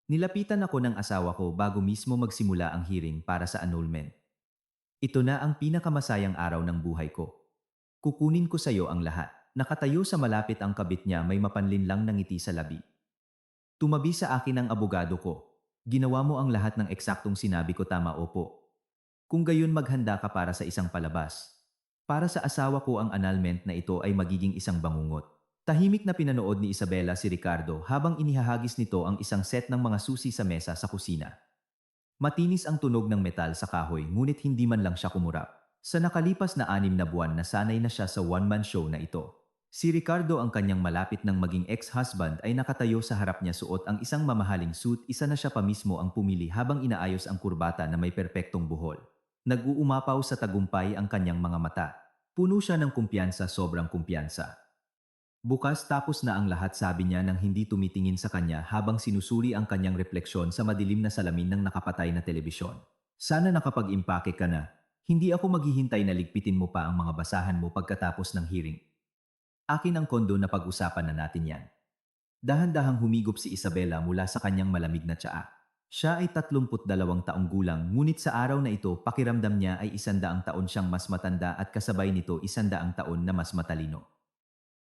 Nilapitan ako ng asawa ko bago mismo magsimula ang hearing para sa annulment. Ito na ang pinakamasayang araw ng buhay ko. Kukunin ko sa iyo ang lahat. Nakatayo sa malapit ang kabit niya, may mapanlinlang na ngiti sa labi. Tumabi sa akin ang abogado ko. Ginawa mo ang lahat ng eksaktong sinabi ko, tama, opo. Kung gayon, maghanda ka para sa isang palabas. Para sa asawa ko, ang annulment na ito ay magiging isang bangungot. Tahimik na pinanood ni Isabela si Ricardo habang inihahagis nito ang isang set ng mga susi sa mesa sa kusina. Matinis ang tunog ng metal sa kahoy, ngunit hindi man lang siya kumurap. Sa nakalipas na 6 na buwan na sanay na siya sa one-man show na ito. Si Ricardo, ang kanyang malapit ng maging ex-husband, ay nakatayo sa harap niya, suot ang isang mamahaling suit. Isa na siya pa mismo ang pumili habang inaayos ang kurbata na may perpektong buhol. Nag-uumapaw sa tagumpay ang kanyang mga mata. Puno siya ng kumpiyansa, sobrang kumpiyansa. Bukas tapos na ang lahat, sabi niya nang hindi tumitingin sa kanya habang sinusuri ang kanyang refleksyon sa madilim na salamin ng nakapatay na telebisyon. Sana nakapag-impake ka na. Hindi ako maghihintay na ligpitin mo pa ang mga basahan mo pagkatapos ng hearing. Akin ang kondo na pag-usapan na natin yan. Dahan-dahang humigop si Isabela mula sa kanyang malamig na tsaa. Siya ay 32 taong gulang, ngunit sa araw na ito pakiramdam niya ay 100 taon siyang mas matanda at kasabay nito 100 taon na mas matalino.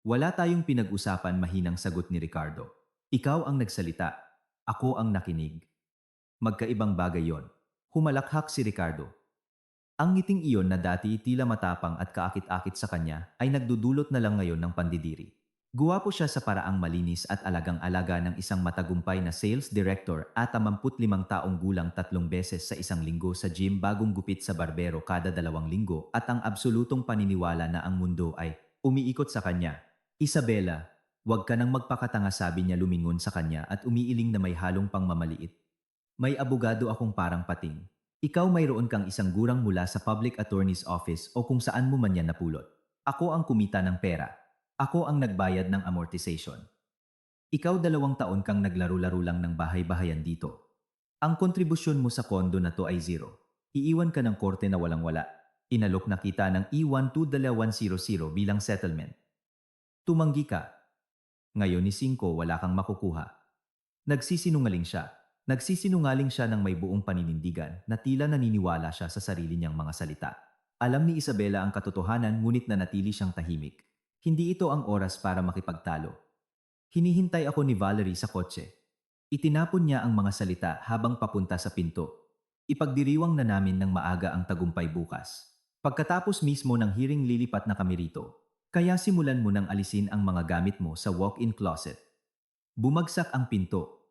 Wala tayong pinag-usapan, mahinang sagot ni Ricardo. Ikaw ang nagsalita. Ako ang nakinig. Magkaibang bagay yon. Humalakhak si Ricardo. Ang ngiting iyon na dati tila matapang at kaakit-akit sa kanya ay nagdudulot na lang ngayon ng pandidiri. Guwapo siya sa paraang malinis at alagang-alaga ng isang matagumpay na sales director at 55 taong gulang, 3 beses sa isang linggo sa gym, bagong gupit sa barbero kada 2 linggo at ang absolutong paniniwala na ang mundo ay umiikot sa kanya. Isabela, wag ka nang magpakatanga, sabi niya lumingon sa kanya at umiiling na may halong pangmamaliit. May abogado akong parang pating. Ikaw mayroon kang isang gurang mula sa public attorney's office o kung saan mo man yan napulot. Ako ang kumita ng pera. Ako ang nagbayad ng amortization. Ikaw 2 taon kang naglaro-laro lang ng bahay-bahayan dito. Ang kontribusyon mo sa kondo na to ay zero. Iiwan ka ng korte na walang-wala. Inalok na kita ng E12100 bilang settlement. Tumanggi ka. Ngayon ni 5 wala kang makukuha. Nagsisinungaling siya. Nagsisinungaling siya ng may buong paninindigan na tila naniniwala siya sa sarili niyang mga salita. Alam ni Isabela ang katotohanan, ngunit nanatili siyang tahimik. Hindi ito ang oras para makipagtalo. Hinihintay ako ni Valerie sa kotse. Itinapon niya ang mga salita habang papunta sa pinto. Ipagdiriwang na namin ng maaga ang tagumpay bukas. Pagkatapos mismo ng hearing, lilipat na kami rito. Kaya simulan mo nang alisin ang mga gamit mo sa walk-in closet. Bumagsak ang pinto.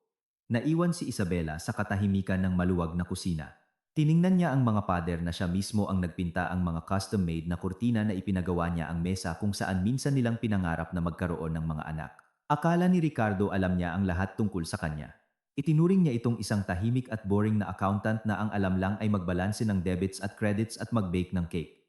Naiwan si Isabela sa katahimikan ng maluwag na kusina. Tiningnan niya ang mga pader na siya mismo ang nagpinta, ang mga custom-made na kurtina na ipinagawa niya, ang mesa kung saan minsan nilang pinangarap na magkaroon ng mga anak. Akala ni Ricardo alam niya ang lahat tungkol sa kanya. Itinuring niya itong isang tahimik at boring na accountant na ang alam lang ay magbalanse ng debits at credits at mag-bake ng cake.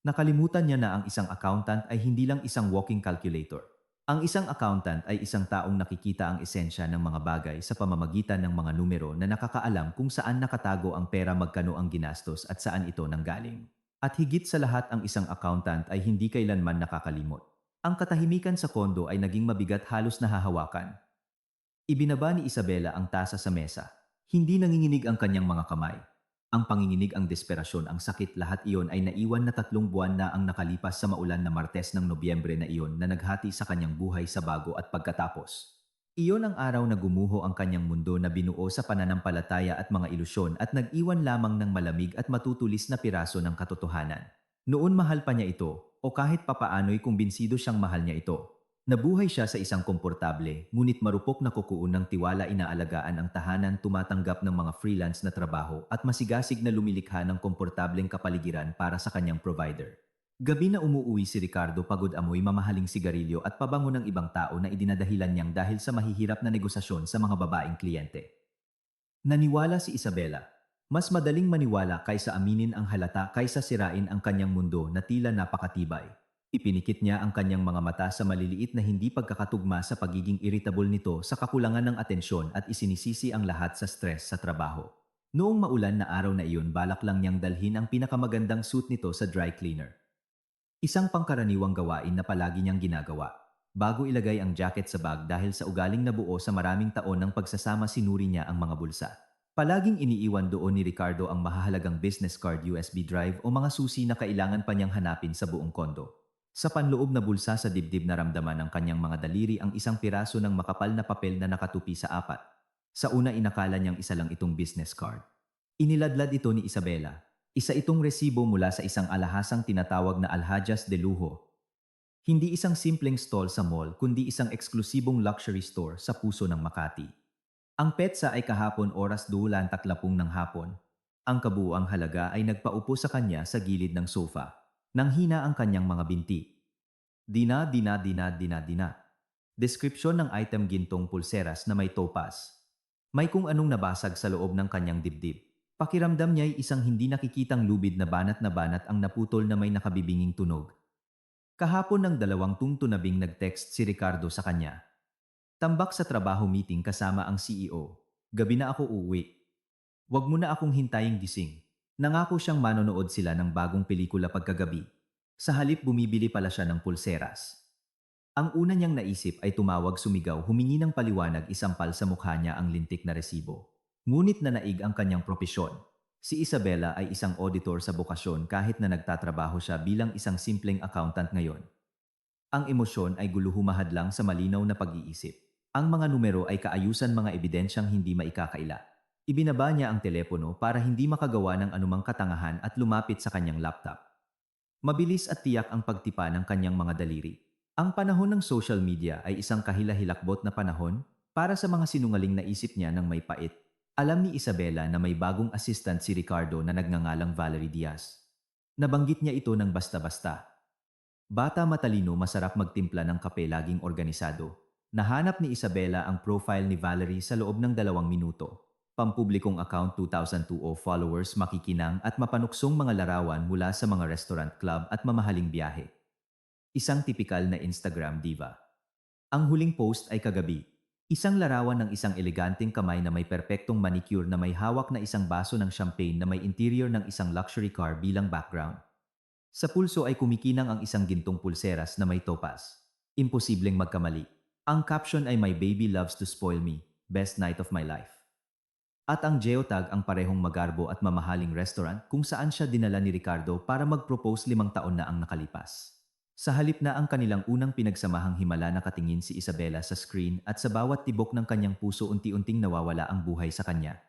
Nakalimutan niya na ang isang accountant ay hindi lang isang walking calculator. Ang isang accountant ay isang taong nakikita ang esensya ng mga bagay sa pamamagitan ng mga numero, na nakakaalam kung saan nakatago ang pera, magkano ang ginastos at saan ito nanggaling. At higit sa lahat, ang isang accountant ay hindi kailanman nakakalimot. Ang katahimikan sa kondo ay naging mabigat, halos nahahawakan. Ibinaba ni Isabela ang tasa sa mesa. Hindi nanginginig ang kanyang mga kamay. Ang panginginig, ang desperasyon, ang sakit, lahat iyon ay naiwan na 3 buwan na ang nakalipas sa maulan na Martes ng Nobyembre na iyon, na naghati sa kanyang buhay sa bago at pagkatapos. Iyon ang araw na gumuho ang kanyang mundo na binuo sa pananampalataya at mga ilusyon, at nag-iwan lamang ng malamig at matutulis na piraso ng katotohanan. Noon mahal pa niya ito, o kahit papaano'y kumbinsido siyang mahal niya ito. Nabuhay siya sa isang komportable, ngunit marupok na kukuon ng tiwala, inaalagaan ang tahanan, tumatanggap ng mga freelance na trabaho at masigasig na lumilikha ng komportableng kapaligiran para sa kanyang provider. Gabi na umuuwi si Ricardo, pagod, amoy mamahaling sigarilyo at pabango ng ibang tao na idinadahilan niyang dahil sa mahihirap na negosasyon sa mga babaeng kliyente. Naniwala si Isabela. Mas madaling maniwala kaysa aminin ang halata, kaysa sirain ang kanyang mundo na tila napakatibay. Ipinikit niya ang kanyang mga mata sa maliliit na hindi pagkakatugma sa pagiging irritable nito sa kakulangan ng atensyon, at isinisisi ang lahat sa stress sa trabaho. Noong maulan na araw na iyon, balak lang niyang dalhin ang pinakamagandang suit nito sa dry cleaner. Isang pangkaraniwang gawain na palagi niyang ginagawa. bago ilagay ang jacket sa bag dahil sa ugaling nabuo sa maraming taon ng pagsasama sinuri niya ang mga bulsa. Palaging iniiwan doon ni Ricardo ang mahahalagang business card, USB drive o mga susi na kailangan pa niyang hanapin sa buong kondo. Sa panloob na bulsa sa dibdib naramdaman ng kanyang mga daliri ang isang piraso ng makapal na papel na nakatupi sa apat. Sa una inakala niyang isa lang itong business card. Iniladlad ito ni Isabela. Isa itong resibo mula sa isang alahasang tinatawag na Alhajas de Lujo. Hindi isang simpleng stall sa mall kundi isang eksklusibong luxury store sa puso ng Makati. Ang petsa ay kahapon oras 2:30 ng hapon. Ang kabuuang halaga ay nagpaupo sa kanya sa gilid ng sofa. Nanghina ang kanyang mga binti. Dina, dina, dina, dina, dina. Deskripsyon ng item gintong pulseras na may topaz. May kung anong nabasag sa loob ng kanyang dibdib. Pakiramdam niya'y isang hindi nakikitang lubid na banat ang naputol na may nakabibinging tunog. Kahapon ng 2 tunabing nag-text si Ricardo sa kanya. Tambak sa trabaho meeting kasama ang CEO. Gabi na ako uuwi. Huwag mo na akong hintaying gising. Nangako siyang manonood sila ng bagong pelikula pagkagabi. Sa halip bumibili pala siya ng pulseras. Ang una niyang naisip ay tumawag, sumigaw, humingi ng paliwanag, isampal sa mukha niya ang lintik na resibo. Ngunit nanaig ang kanyang propesyon. Si Isabela ay isang auditor sa bokasyon kahit na nagtatrabaho siya bilang isang simpleng accountant ngayon. Ang emosyon ay guluhumahad lang sa malinaw na pag-iisip. Ang mga numero ay kaayusan, mga ebidensyang hindi maikakaila. Ibinaba niya ang telepono para hindi makagawa ng anumang katangahan at lumapit sa kanyang laptop. Mabilis at tiyak ang pagtipa ng kanyang mga daliri. Ang panahon ng social media ay isang kahila-hilakbot na panahon para sa mga sinungaling na isip niya ng may pait. Alam ni Isabela na may bagong assistant si Ricardo na nagngangalang Valerie Diaz. Nabanggit niya ito ng basta-basta. Bata, matalino, masarap magtimpla ng kape, laging organisado. Nahanap ni Isabela ang profile ni Valerie sa loob ng 2 minuto. Pampublikong account, 2,020 followers, makikinang at mapanuksong mga larawan mula sa mga restaurant, club at mamahaling biyahe. Isang tipikal na Instagram diva. Ang huling post ay kagabi. Isang larawan ng isang eleganteng kamay na may perpektong manicure na may hawak na isang baso ng champagne na may interior ng isang luxury car bilang background. Sa pulso ay kumikinang ang isang gintong pulseras na may topaz. Imposibleng magkamali. Ang caption ay, "My baby loves to spoil me. Best night of my life." At ang geotag ang parehong magarbo at mamahaling restaurant kung saan siya dinala ni Ricardo para mag-propose 5 taon na ang nakalipas. Sa halip na ang kanilang unang pinagsamahang himala, nakatingin si Isabela sa screen at sa bawat tibok ng kanyang puso unti-unting nawawala ang buhay sa kanya.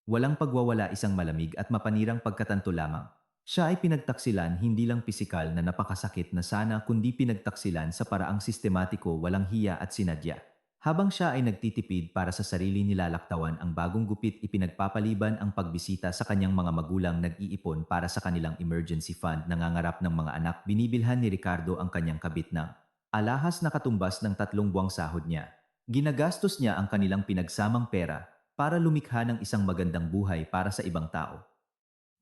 Walang pagwawala, isang malamig at mapanirang pagkatanto lamang. Siya ay pinagtaksilan hindi lang pisikal na napakasakit na sana kundi pinagtaksilan sa paraang sistematiko, walang hiya at sinadya. Habang siya ay nagtitipid para sa sarili, nilalaktawan ang bagong gupit, ipinagpapaliban ang pagbisita sa kanyang mga magulang, nag-iipon para sa kanilang emergency fund, nangangarap ng mga anak, binibilhan ni Ricardo ang kanyang kabit ng alahas na katumbas ng 3 buwang sahod niya. Ginagastos niya ang kanilang pinagsamang pera para lumikha ng isang magandang buhay para sa ibang tao.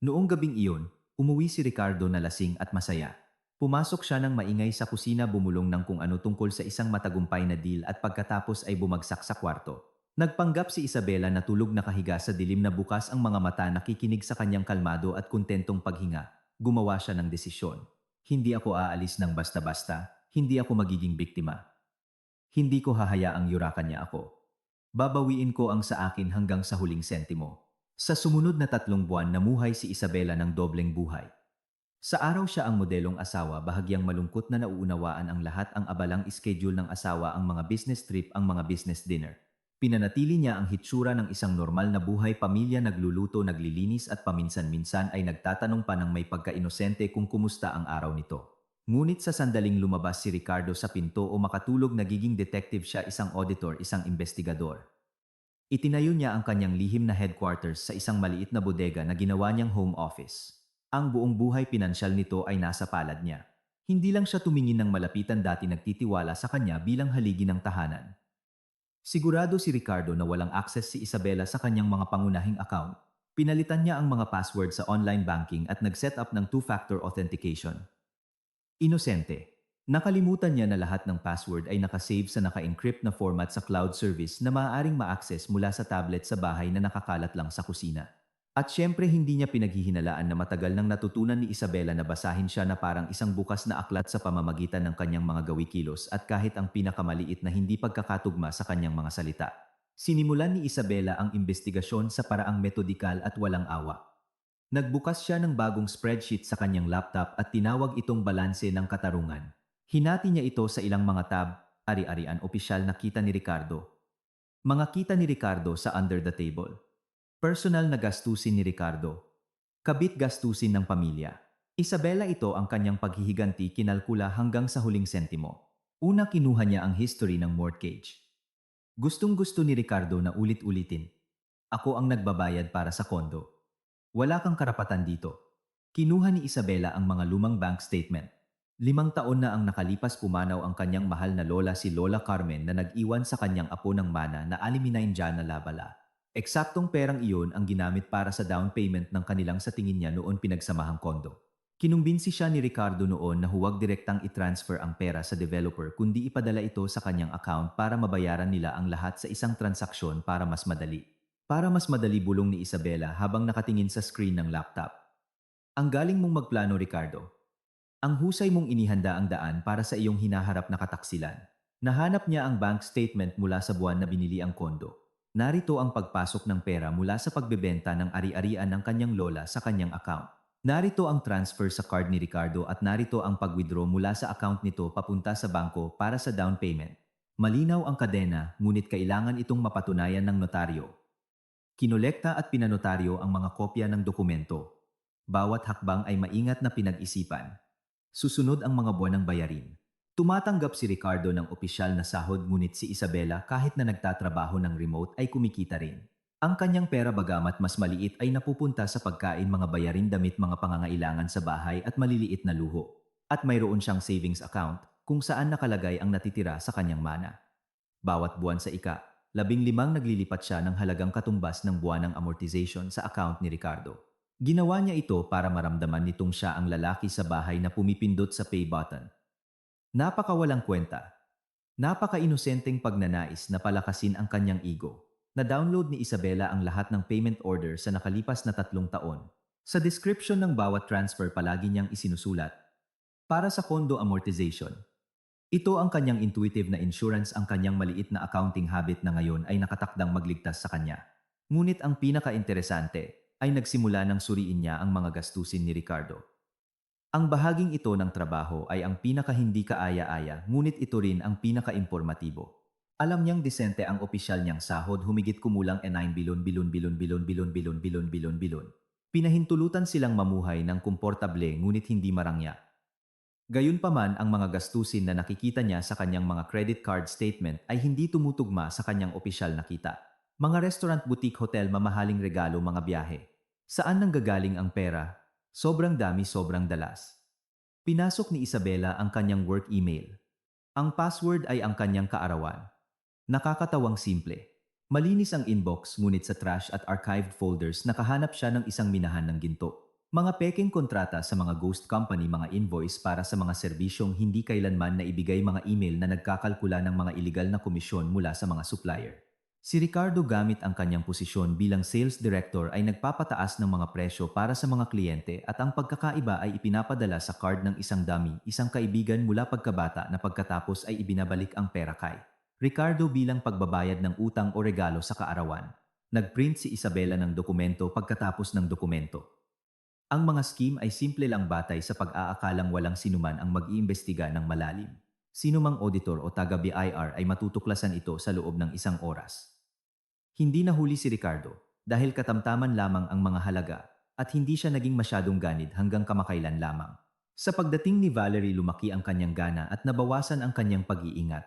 Noong gabing iyon, umuwi si Ricardo na lasing at masaya. Pumasok siya ng maingay sa kusina, bumulong ng kung ano tungkol sa isang matagumpay na deal at pagkatapos ay bumagsak sa kwarto. Nagpanggap si Isabela na tulog nakahiga sa dilim na bukas ang mga mata, nakikinig sa kanyang kalmado at kontentong paghinga. Gumawa siya ng desisyon. Hindi ako aalis ng basta-basta, hindi ako magiging biktima. Hindi ko hahayaang yurakan niya ako. Babawiin ko ang sa akin hanggang sa huling sentimo. Sa sumunod na 3 buwan, namuhay si Isabela ng dobleng buhay. Sa araw siya ang modelong asawa, bahagyang malungkot na nauunawaan ang lahat, ang abalang schedule ng asawa, ang mga business trip, ang mga business dinner. Pinanatili niya ang hitsura ng isang normal na buhay pamilya, nagluluto, naglilinis at paminsan-minsan ay nagtatanong pa ng may pagka-inosente kung kumusta ang araw nito. Ngunit sa sandaling lumabas si Ricardo sa pinto o makatulog, nagiging detective siya, isang auditor, isang investigador. Itinayo niya ang kanyang lihim na headquarters sa isang maliit na bodega na ginawa niyang home office. Ang buong buhay pinansyal nito ay nasa palad niya. Hindi lang siya tumingin ng malapitan, dati nagtitiwala sa kanya bilang haligi ng tahanan. Sigurado si Ricardo na walang access si Isabela sa kanyang mga pangunahing account. Pinalitan niya ang mga password sa online banking at nag-set up ng 2-factor authentication. Inosente. Nakalimutan niya na lahat ng password ay nakasave sa naka-encrypt na format sa cloud service na maaaring ma-access mula sa tablet sa bahay na nakakalat lang sa kusina. At syempre hindi niya pinaghihinalaan na matagal nang natutunan ni Isabela na basahin siya na parang isang bukas na aklat sa pamamagitan ng kanyang mga gawi-kilos at kahit ang pinakamaliit na hindi pagkakatugma sa kanyang mga salita. Sinimulan ni Isabela ang investigasyon sa paraang metodikal at walang awa. Nagbukas siya ng bagong spreadsheet sa kanyang laptop at tinawag itong balanse ng katarungan. Hinati niya ito sa ilang mga tab, ari-arian opisyal na kita ni Ricardo. Mga kita ni Ricardo sa under the table. Personal na gastusin ni Ricardo. Kabit gastusin ng pamilya. Isabela ito ang kanyang paghihiganti kinalkula hanggang sa huling sentimo. Una kinuha niya ang history ng mortgage. Gustong-gusto ni Ricardo na ulit-ulitin. Ako ang nagbabayad para sa kondo. Wala kang karapatan dito. Kinuha ni Isabela ang mga lumang bank statement. 5 taon na ang nakalipas pumanaw ang kanyang mahal na lola si Lola Carmen na nag-iwan sa kanyang apo ng mana na aliminain dyan na labala. Eksaktong perang iyon ang ginamit para sa down payment ng kanilang sa tingin niya noon pinagsamahang kondo. Kinumbinsi siya ni Ricardo noon na huwag direktang i-transfer ang pera sa developer kundi ipadala ito sa kanyang account para mabayaran nila ang lahat sa isang transaksyon para mas madali. Para mas madali bulong ni Isabela habang nakatingin sa screen ng laptop. Ang galing mong magplano, Ricardo. Ang husay mong inihanda ang daan para sa iyong hinaharap na kataksilan. Nahanap niya ang bank statement mula sa buwan na binili ang kondo. Narito ang pagpasok ng pera mula sa pagbebenta ng ari-arian ng kanyang lola sa kanyang account. Narito ang transfer sa card ni Ricardo at narito ang pag-withdraw mula sa account nito papunta sa bangko para sa down payment. Malinaw ang kadena, ngunit kailangan itong mapatunayan ng notaryo. Kinolekta at pinanotaryo ang mga kopya ng dokumento. Bawat hakbang ay maingat na pinag-isipan. Susunod ang mga buwan ng bayarin. Tumatanggap si Ricardo ng opisyal na sahod ngunit si Isabela kahit na nagtatrabaho ng remote ay kumikita rin. Ang kanyang pera bagamat mas maliit ay napupunta sa pagkain, mga bayarin, damit, mga pangangailangan sa bahay at maliliit na luho. At mayroon siyang savings account kung saan nakalagay ang natitira sa kanyang mana. Bawat buwan sa ika-15 naglilipat siya ng halagang katumbas ng buwan ng amortization sa account ni Ricardo. Ginawa niya ito para maramdaman nitong siya ang lalaki sa bahay na pumipindot sa pay button. Napakawalang kwenta. Napaka-inosenteng pagnanais na palakasin ang kanyang ego. Na-download ni Isabela ang lahat ng payment order sa nakalipas na 3 taon. Sa description ng bawat transfer palagi niyang isinusulat, para sa condo amortization. Ito ang kanyang intuitive na insurance, ang kanyang maliit na accounting habit na ngayon ay nakatakdang magligtas sa kanya. Ngunit ang pinaka-interesante ay nagsimula ng suriin niya ang mga gastusin ni Ricardo. Ang bahaging ito ng trabaho ay ang pinaka-hindi kaaya-aya, ngunit ito rin ang pinaka-impormatibo. Alam niyang disente ang opisyal niyang sahod, humigit kumulang 9 bilon. Pinahintulutan silang mamuhay ng komportable ngunit hindi marangya. Gayunpaman, ang mga gastusin na nakikita niya sa kanyang mga credit card statement ay hindi tumutugma sa kanyang opisyal na kita. Mga restaurant, boutique, hotel, mamahaling regalo, mga biyahe. Saan nanggagaling ang pera? Sobrang dami, sobrang dalas. Pinasok ni Isabela ang kanyang work email. Ang password ay ang kanyang kaarawan. Nakakatawang simple. Malinis ang inbox, ngunit sa trash at archived folders nakahanap siya ng isang minahan ng ginto. Mga peking kontrata sa mga ghost company, mga invoice para sa mga serbisyong hindi kailanman naibigay, mga email na nagkakalkula ng mga iligal na komisyon mula sa mga supplier. Si Ricardo, gamit ang kanyang posisyon bilang sales director, ay nagpapataas ng mga presyo para sa mga kliyente at ang pagkakaiba ay ipinapadala sa card ng isang dummy, isang kaibigan mula pagkabata na pagkatapos ay ibinabalik ang pera kay Ricardo bilang pagbabayad ng utang o regalo sa kaarawan. Nagprint si Isabela ng dokumento pagkatapos ng dokumento. Ang mga scheme ay simple lang batay sa pag-aakalang walang sinuman ang mag-iimbestiga ng malalim. Sinumang auditor o taga-BIR ay matutuklasan ito sa loob ng 1 oras. Hindi nahuli si Ricardo dahil katamtaman lamang ang mga halaga at hindi siya naging masyadong ganid hanggang kamakailan lamang. Sa pagdating ni Valerie, lumaki ang kanyang gana at nabawasan ang kanyang pag-iingat.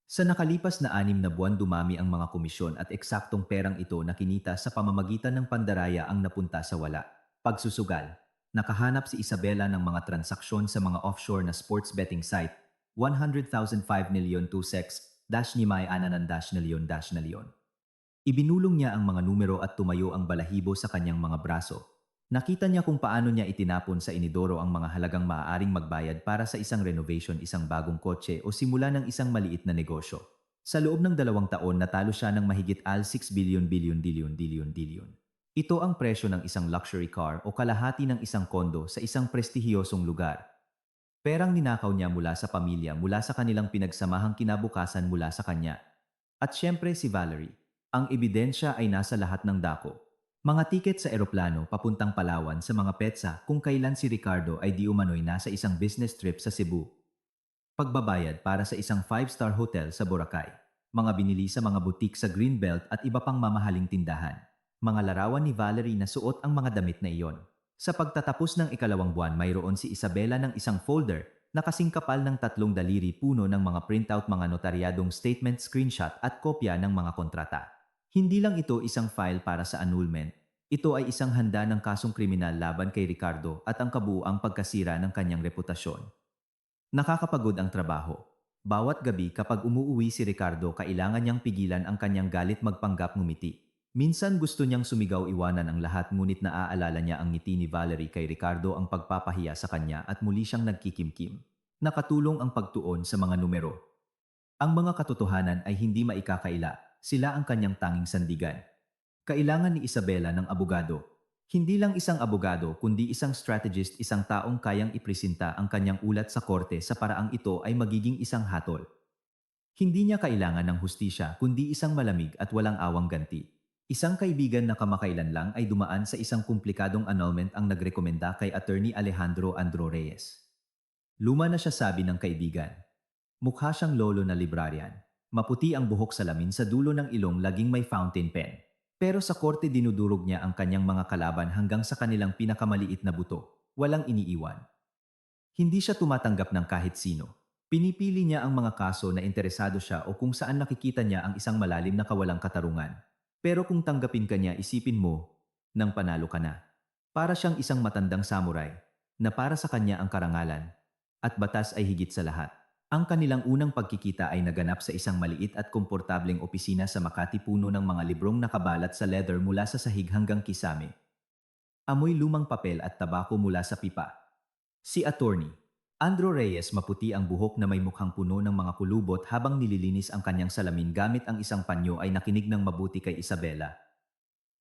Sa nakalipas na 6 na buwan, dumami ang mga komisyon at eksaktong perang ito na kinita sa pamamagitan ng pandaraya ang napunta sa wala. Pagsusugal. Nakahanap si Isabela ng mga transaksyon sa mga offshore na sports betting site. 100,005 milyon 2 milyon. Ibinulong niya ang mga numero at tumayo ang balahibo sa kanyang mga braso. Nakita niya kung paano niya itinapon sa inidoro ang mga halagang maaaring magbayad para sa isang renovation, isang bagong kotse o simula ng isang maliit na negosyo. Sa loob ng 2 taon, natalo siya ng mahigit al 6 bilyon. Ito ang presyo ng isang luxury car o kalahati ng isang kondo sa isang prestihiyosong lugar. Perang ninakaw niya mula sa pamilya, mula sa kanilang pinagsamahang kinabukasan mula sa kanya. At syempre si Valerie. Ang ebidensya ay nasa lahat ng dako. Mga tiket sa eroplano papuntang Palawan sa mga petsa kung kailan si Ricardo ay di umano'y nasa isang business trip sa Cebu. Pagbabayad para sa isang five-star hotel sa Boracay. Mga binili sa mga butik sa Greenbelt at iba pang mamahaling tindahan. Mga larawan ni Valerie na suot ang mga damit na iyon. Sa pagtatapos ng ikalawang buwan mayroon si Isabela ng isang folder na kasing kapal ng 3 daliri puno ng mga printout, mga notaryadong statement, screenshot at kopya ng mga kontrata. Hindi lang ito isang file para sa annulment. Ito ay isang handa ng kasong kriminal laban kay Ricardo at ang kabuuang pagkasira ng kanyang reputasyon. Nakakapagod ang trabaho. Bawat gabi kapag umuuwi si Ricardo, kailangan niyang pigilan ang kanyang galit, magpanggap, ngumiti. Minsan gusto niyang sumigaw, iwanan ang lahat, ngunit naaalala niya ang ngiti ni Valerie kay Ricardo, ang pagpapahiya sa kanya, at muli siyang nagkikimkim. Nakatulong ang pagtuon sa mga numero. Ang mga katotohanan ay hindi maikakaila, sila ang kanyang tanging sandigan. Kailangan ni Isabela ng abogado. Hindi lang isang abogado kundi isang strategist, isang taong kayang ipresenta ang kanyang ulat sa korte sa paraang ito ay magiging isang hatol. Hindi niya kailangan ng hustisya kundi isang malamig at walang awang ganti. Isang kaibigan na kamakailan lang ay dumaan sa isang komplikadong annulment ang nagrekomenda kay Attorney Alejandro Andro Reyes. Luma na siya, sabi ng kaibigan. Mukha siyang lolo na librarian. Maputi ang buhok, salamin sa dulo ng ilong, laging may fountain pen. Pero sa korte dinudurog niya ang kanyang mga kalaban hanggang sa kanilang pinakamaliit na buto. Walang iniiwan. Hindi siya tumatanggap ng kahit sino. Pinipili niya ang mga kaso na interesado siya o kung saan nakikita niya ang isang malalim na kawalang katarungan. Pero kung tanggapin ka niya, isipin mo, nang panalo ka na. Para siyang isang matandang samurai, na para sa kanya ang karangalan at batas ay higit sa lahat. Ang kanilang unang pagkikita ay naganap sa isang maliit at komportableng opisina sa Makati, puno ng mga librong nakabalat sa leather mula sa sahig hanggang kisame. Amoy lumang papel at tabako mula sa pipa. Si Attorney Andro Reyes, maputi ang buhok na may mukhang puno ng mga kulubot, habang nililinis ang kanyang salamin gamit ang isang panyo, ay nakinig ng mabuti kay Isabela.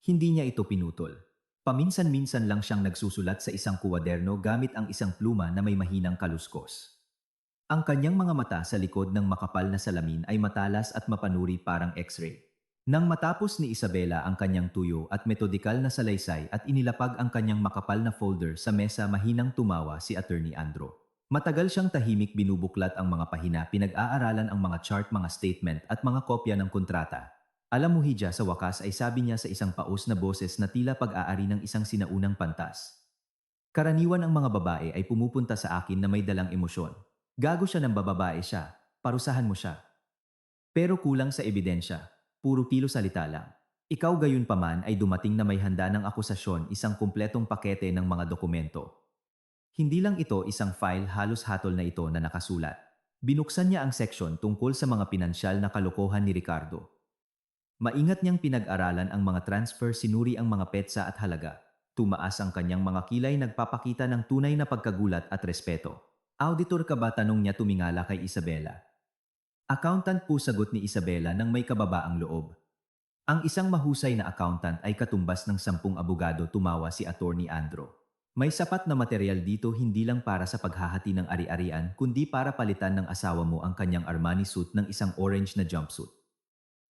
Hindi niya ito pinutol. Paminsan-minsan lang siyang nagsusulat sa isang kuwaderno gamit ang isang pluma na may mahinang kaluskos. Ang kanyang mga mata sa likod ng makapal na salamin ay matalas at mapanuri, parang x-ray. Nang matapos ni Isabela ang kanyang tuyo at metodikal na salaysay at inilapag ang kanyang makapal na folder sa mesa, mahinang tumawa si Attorney Andro. Matagal siyang tahimik, binubuklat ang mga pahina, pinag-aaralan ang mga chart, mga statement at mga kopya ng kontrata. Alam mo, Hija, sa wakas ay sabi niya sa isang paus na boses na tila pag-aari ng isang sinaunang pantas. Karaniwan ang mga babae ay pumupunta sa akin na may dalang emosyon. Gago siya ng bababae siya, parusahan mo siya. Pero kulang sa ebidensya, puro tilo salita lang. Ikaw gayon paman ay dumating na may handa ng akusasyon, isang kumpletong pakete ng mga dokumento. Hindi lang ito isang file, halos hatol na ito na nakasulat. Binuksan niya ang seksyon tungkol sa mga pinansyal na kalokohan ni Ricardo. Maingat niyang pinag-aralan ang mga transfer, sinuri ang mga petsa at halaga. Tumaas ang kanyang mga kilay, nagpapakita ng tunay na pagkagulat at respeto. Auditor ka ba? Tanong niya, tumingala kay Isabela. Accountant po, sagot ni Isabela nang may kababaang loob. Ang isang mahusay na accountant ay katumbas ng 10 abogado, tumawa si Attorney Andro. May sapat na material dito, hindi lang para sa paghahati ng ari-arian kundi para palitan ng asawa mo ang kanyang Armani suit ng isang orange na jumpsuit.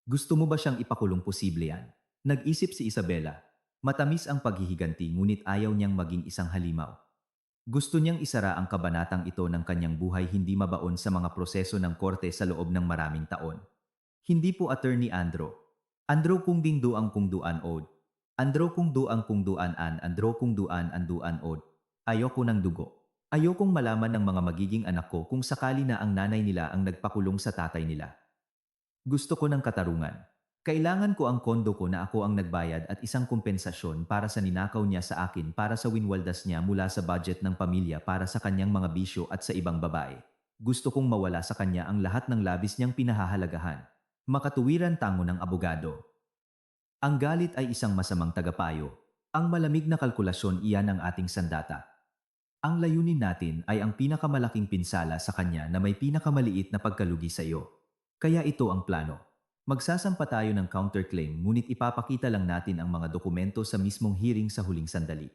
Gusto mo ba siyang ipakulong? Posible yan. Nag-isip si Isabela. Matamis ang paghihiganti, ngunit ayaw niyang maging isang halimaw. Gusto niyang isara ang kabanatang ito ng kanyang buhay, hindi mabaon sa mga proseso ng korte sa loob ng maraming taon. Hindi po, Attorney Andro. Andro kung dingdo ang kung duan od. Andro kung do ang kung duan an, andro kung duan an duan od. Ayoko ng dugo. Ayokong malaman ng mga magiging anak ko kung sakali na ang nanay nila ang nagpakulong sa tatay nila. Gusto ko ng katarungan. Kailangan ko ang kondo ko na ako ang nagbayad at isang kompensasyon para sa ninakaw niya sa akin, para sa winwaldas niya mula sa budget ng pamilya para sa kanyang mga bisyo at sa ibang babae. Gusto kong mawala sa kanya ang lahat ng labis niyang pinahahalagahan. Makatuwiran, tango ng abogado. Ang galit ay isang masamang tagapayo. Ang malamig na kalkulasyon, iyan ang ating sandata. Ang layunin natin ay ang pinakamalaking pinsala sa kanya na may pinakamaliit na pagkalugi sa iyo. Kaya ito ang plano. Magsasampa tayo ng counterclaim ngunit ipapakita lang natin ang mga dokumento sa mismong hearing sa huling sandali.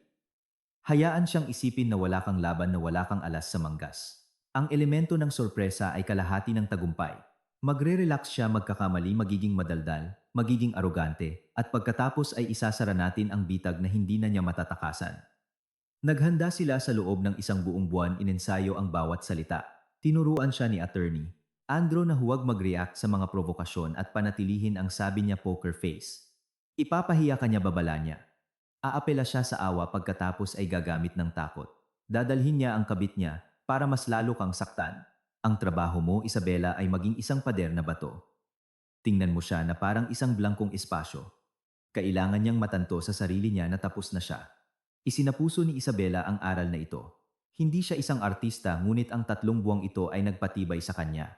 Hayaan siyang isipin na wala kang laban na wala kang alas sa manggas. Ang elemento ng sorpresa ay kalahati ng tagumpay. Magre-relax siya magkakamali magiging madaldal, magiging arogante, at pagkatapos ay isasara natin ang bitag na hindi na niya matatakasan. Naghanda sila sa loob ng isang buong buwan inensayo ang bawat salita. Tinuruan siya ni attorney Andrew na huwag mag-react sa mga provokasyon at panatilihin ang sabi niya poker face. Ipapahiya ka niya babala niya. Aapela siya sa awa pagkatapos ay gagamit ng takot. Dadalhin niya ang kabit niya para mas lalo kang saktan. Ang trabaho mo, Isabela, ay maging isang pader na bato. Tingnan mo siya na parang isang blankong espasyo. Kailangan niyang matanto sa sarili niya na tapos na siya. Isinapuso ni Isabela ang aral na ito. Hindi siya isang artista ngunit ang 3 buwang ito ay nagpatibay sa kanya.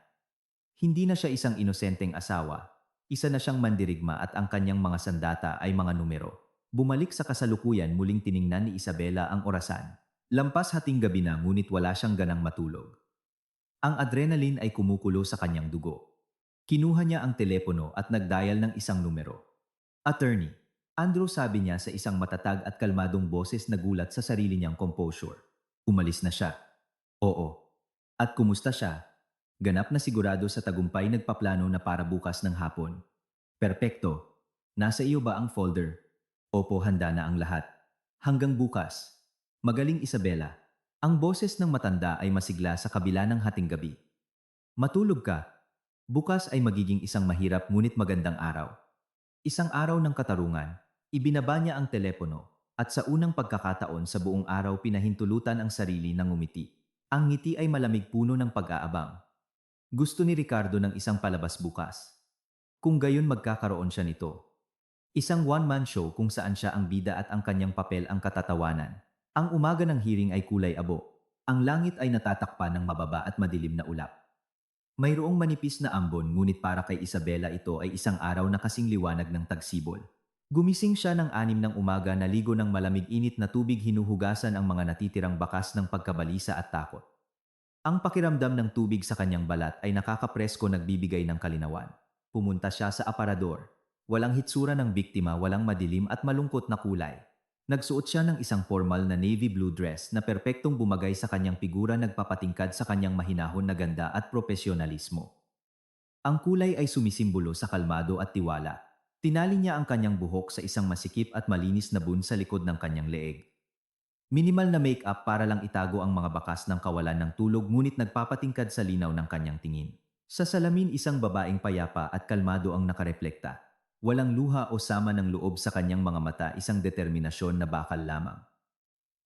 Hindi na siya isang inosenteng asawa. Isa na siyang mandirigma at ang kanyang mga sandata ay mga numero. Bumalik sa kasalukuyan muling tiningnan ni Isabela ang orasan. Lampas hating gabi na ngunit wala siyang ganang matulog. Ang adrenaline ay kumukulo sa kanyang dugo. Kinuha niya ang telepono at nagdial ng isang numero. Attorney, Andrew, sabi niya sa isang matatag at kalmadong boses na gulat sa sarili niyang composure. Umalis na siya. Oo. At kumusta siya? Ganap na sigurado sa tagumpay nagpaplano na para bukas ng hapon. Perpekto. Nasa iyo ba ang folder? Opo, handa na ang lahat. Hanggang bukas. Magaling, Isabela. Ang boses ng matanda ay masigla sa kabila ng hating gabi. Matulog ka. Bukas ay magiging isang mahirap ngunit magandang araw. Isang araw ng katarungan. Ibinaba niya ang telepono at sa unang pagkakataon sa buong araw pinahintulutan ang sarili ng ngumiti. Ang ngiti ay malamig puno ng pag-aabang. Gusto ni Ricardo ng isang palabas bukas. Kung gayon magkakaroon siya nito. Isang one-man show kung saan siya ang bida at ang kanyang papel ang katatawanan. Ang umaga ng hearing ay kulay abo. Ang langit ay natatakpan ng mababa at madilim na ulap. Mayroong manipis na ambon ngunit para kay Isabela ito ay isang araw na kasing liwanag ng tagsibol. Gumising siya ng 6 ng umaga na ligo ng malamig-init na tubig hinuhugasan ang mga natitirang bakas ng pagkabalisa at takot. Ang pakiramdam ng tubig sa kanyang balat ay nakakapresko nagbibigay ng kalinawan. Pumunta siya sa aparador. Walang hitsura ng biktima, walang madilim at malungkot na kulay. Nagsuot siya ng isang formal na navy blue dress na perpektong bumagay sa kanyang figura nagpapatingkad sa kanyang mahinahon na ganda at profesionalismo. Ang kulay ay sumisimbolo sa kalmado at tiwala. Tinali niya ang kanyang buhok sa isang masikip at malinis na bun sa likod ng kanyang leeg. Minimal na make-up para lang itago ang mga bakas ng kawalan ng tulog ngunit nagpapatingkad sa linaw ng kanyang tingin. Sa salamin isang babaeng payapa at kalmado ang nakareflekta. Walang luha o sama ng loob sa kanyang mga mata, isang determinasyon na bakal lamang.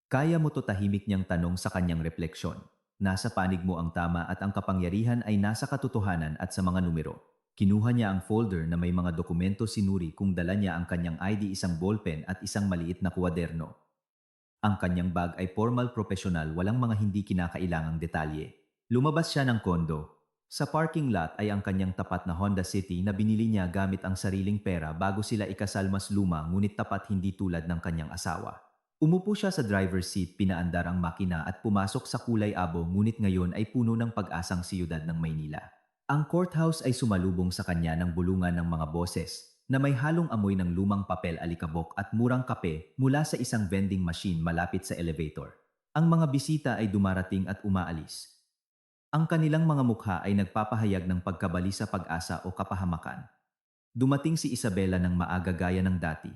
Kaya mo to, tahimik niyang tanong sa kanyang refleksyon. Nasa panig mo ang tama at ang kapangyarihan ay nasa katotohanan at sa mga numero. Kinuha niya ang folder na may mga dokumento, sinuri kung dala niya ang kanyang ID, isang ballpen at isang maliit na kwaderno. Ang kanyang bag ay formal, profesional, walang mga hindi kinakailangang detalye. Lumabas siya ng kondo. Sa parking lot ay ang kanyang tapat na Honda City na binili niya gamit ang sariling pera bago sila ikasal, mas luma ngunit tapat, hindi tulad ng kanyang asawa. Umupo siya sa driver's seat, pinaandar ang makina at pumasok sa kulay abo ngunit ngayon ay puno ng pag-asang siyudad ng Maynila. Ang courthouse ay sumalubong sa kanya ng bulungan ng mga boses na may halong amoy ng lumang papel, alikabok at murang kape mula sa isang vending machine malapit sa elevator. Ang mga bisita ay dumarating at umaalis. Ang kanilang mga mukha ay nagpapahayag ng pagkabalisa, pag-asa o kapahamakan. Dumating si Isabela ng maaga gaya ng dati.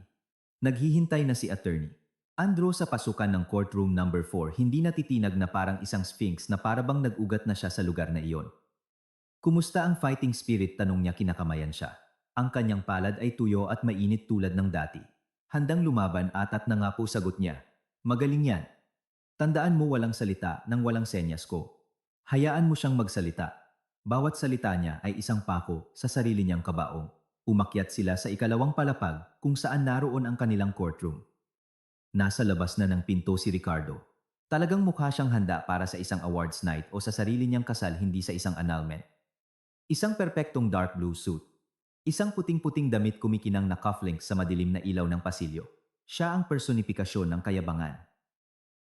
Naghihintay na si attorney Andrew sa pasukan ng courtroom number 4, hindi natitinag na parang isang sphinx na parabang nag-ugat na siya sa lugar na iyon. Kumusta ang fighting spirit, tanong niya kinakamayan siya. Ang kanyang palad ay tuyo at mainit tulad ng dati. Handang lumaban, atat na nga po, sagot niya. Magaling yan. Tandaan mo, walang salita nang walang senyas ko. Hayaan mo siyang magsalita. Bawat salita niya ay isang pako sa sarili niyang kabaong. Umakyat sila sa ikalawang palapag kung saan naroon ang kanilang courtroom. Nasa labas na ng pinto si Ricardo. Talagang mukha siyang handa para sa isang awards night o sa sarili niyang kasal, hindi sa isang annulment. Isang perpektong dark blue suit. Isang puting-puting damit, kumikinang na cufflinks sa madilim na ilaw ng pasilyo. Siya ang personifikasyon ng kayabangan.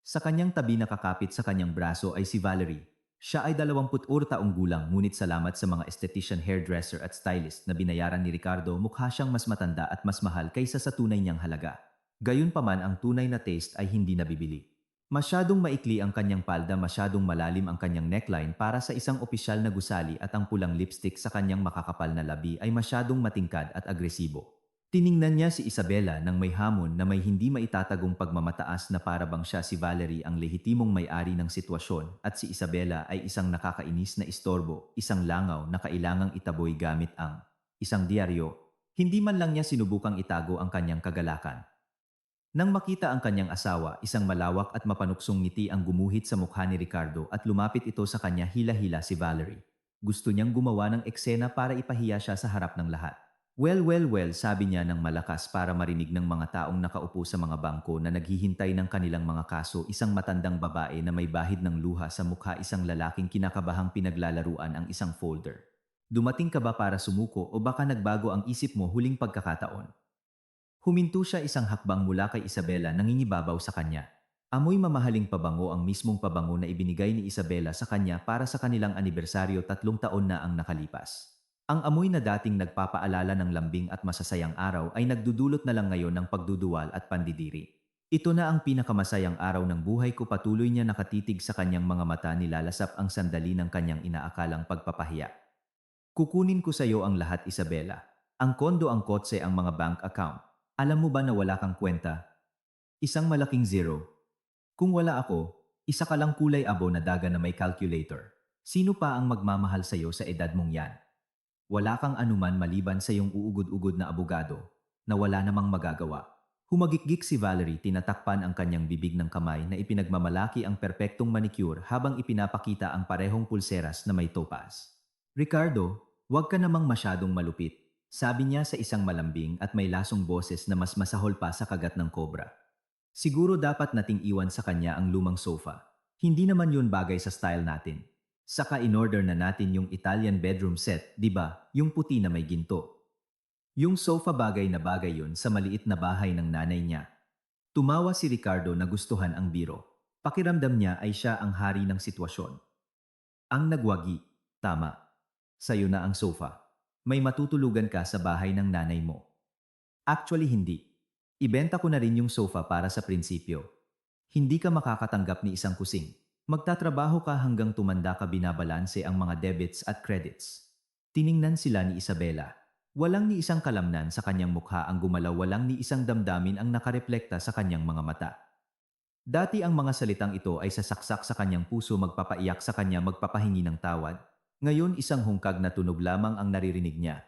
Sa kanyang tabi, nakakapit sa kanyang braso, ay si Valerie. Siya ay 24 taong gulang ngunit salamat sa mga esthetician, hairdresser at stylist na binayaran ni Ricardo, mukha siyang mas matanda at mas mahal kaysa sa tunay niyang halaga. Gayunpaman, ang tunay na taste ay hindi nabibili. Masyadong maikli ang kanyang palda, masyadong malalim ang kanyang neckline para sa isang opisyal na gusali at ang pulang lipstick sa kanyang makakapal na labi ay masyadong matingkad at agresibo. Tiningnan niya si Isabela ng may hamon na may hindi maitatagong pagmamataas na para bang siya si Valerie ang lehitimong may-ari ng sitwasyon at si Isabela ay isang nakakainis na istorbo, isang langaw na kailangang itaboy gamit ang isang diaryo. Hindi man lang niya sinubukang itago ang kanyang kagalakan. Nang makita ang kanyang asawa, isang malawak at mapanuksong ngiti ang gumuhit sa mukha ni Ricardo at lumapit ito sa kanya, hila-hila si Valerie. Gusto niyang gumawa ng eksena para ipahiya siya sa harap ng lahat. Well, well, well, sabi niya ng malakas para marinig ng mga taong nakaupo sa mga bangko na naghihintay ng kanilang mga kaso, isang matandang babae na may bahid ng luha sa mukha, isang lalaking kinakabahang pinaglalaruan ang isang folder. Dumating ka ba para sumuko o baka nagbago ang isip mo huling pagkakataon? Huminto siya isang hakbang mula kay Isabela, nangingibabaw sa kanya. Amoy mamahaling pabango, ang mismong pabango na ibinigay ni Isabela sa kanya para sa kanilang anibersaryo, 3 taon na ang nakalipas. Ang amoy na dating nagpapaalala ng lambing at masasayang araw ay nagdudulot na lang ngayon ng pagduduwal at pandidiri. Ito na ang pinakamasayang araw ng buhay ko, patuloy niya, nakatitig sa kanyang mga mata, nilalasap ang sandali ng kanyang inaakalang pagpapahiya. Kukunin ko sa iyo ang lahat, Isabela. Ang kondo, ang kotse, ang mga bank account. Alam mo ba na wala kang kwenta? Isang malaking zero. Kung wala ako, isa ka lang kulay abo na daga na may calculator. Sino pa ang magmamahal sa iyo sa edad mong yan? Wala kang anuman maliban sa iyong uugod-ugod na abogado na wala namang magagawa. Humagikgik si Valerie, tinatakpan ang kanyang bibig ng kamay na ipinagmamalaki ang perpektong manicure habang ipinapakita ang parehong pulseras na may topaz. Ricardo, huwag ka namang masyadong malupit, sabi niya sa isang malambing at may lasong boses na mas masahol pa sa kagat ng kobra. Siguro dapat nating iwan sa kanya ang lumang sofa. Hindi naman yun bagay sa style natin. Saka in-order na natin yung Italian bedroom set, di ba? Yung puti na may ginto. Yung sofa, bagay na bagay yun sa maliit na bahay ng nanay niya. Tumawa si Ricardo, na gustuhan ang biro. Pakiramdam niya ay siya ang hari ng sitwasyon. Ang nagwagi, tama. Sayo na ang sofa. May matutulugan ka sa bahay ng nanay mo. Actually hindi. Ibenta ko na rin yung sofa para sa prinsipyo. Hindi ka makakatanggap ni isang kusing. Magtatrabaho ka hanggang tumanda ka, binabalanse ang mga debits at credits. Tiningnan sila ni Isabela. Walang ni isang kalamnan sa kanyang mukha ang gumalaw, walang ni isang damdamin ang nakareflekta sa kanyang mga mata. Dati ang mga salitang ito ay sasaksak sa kanyang puso, magpapaiyak sa kanya, magpapahingi ng tawad. Ngayon isang hungkag na tunog lamang ang naririnig niya.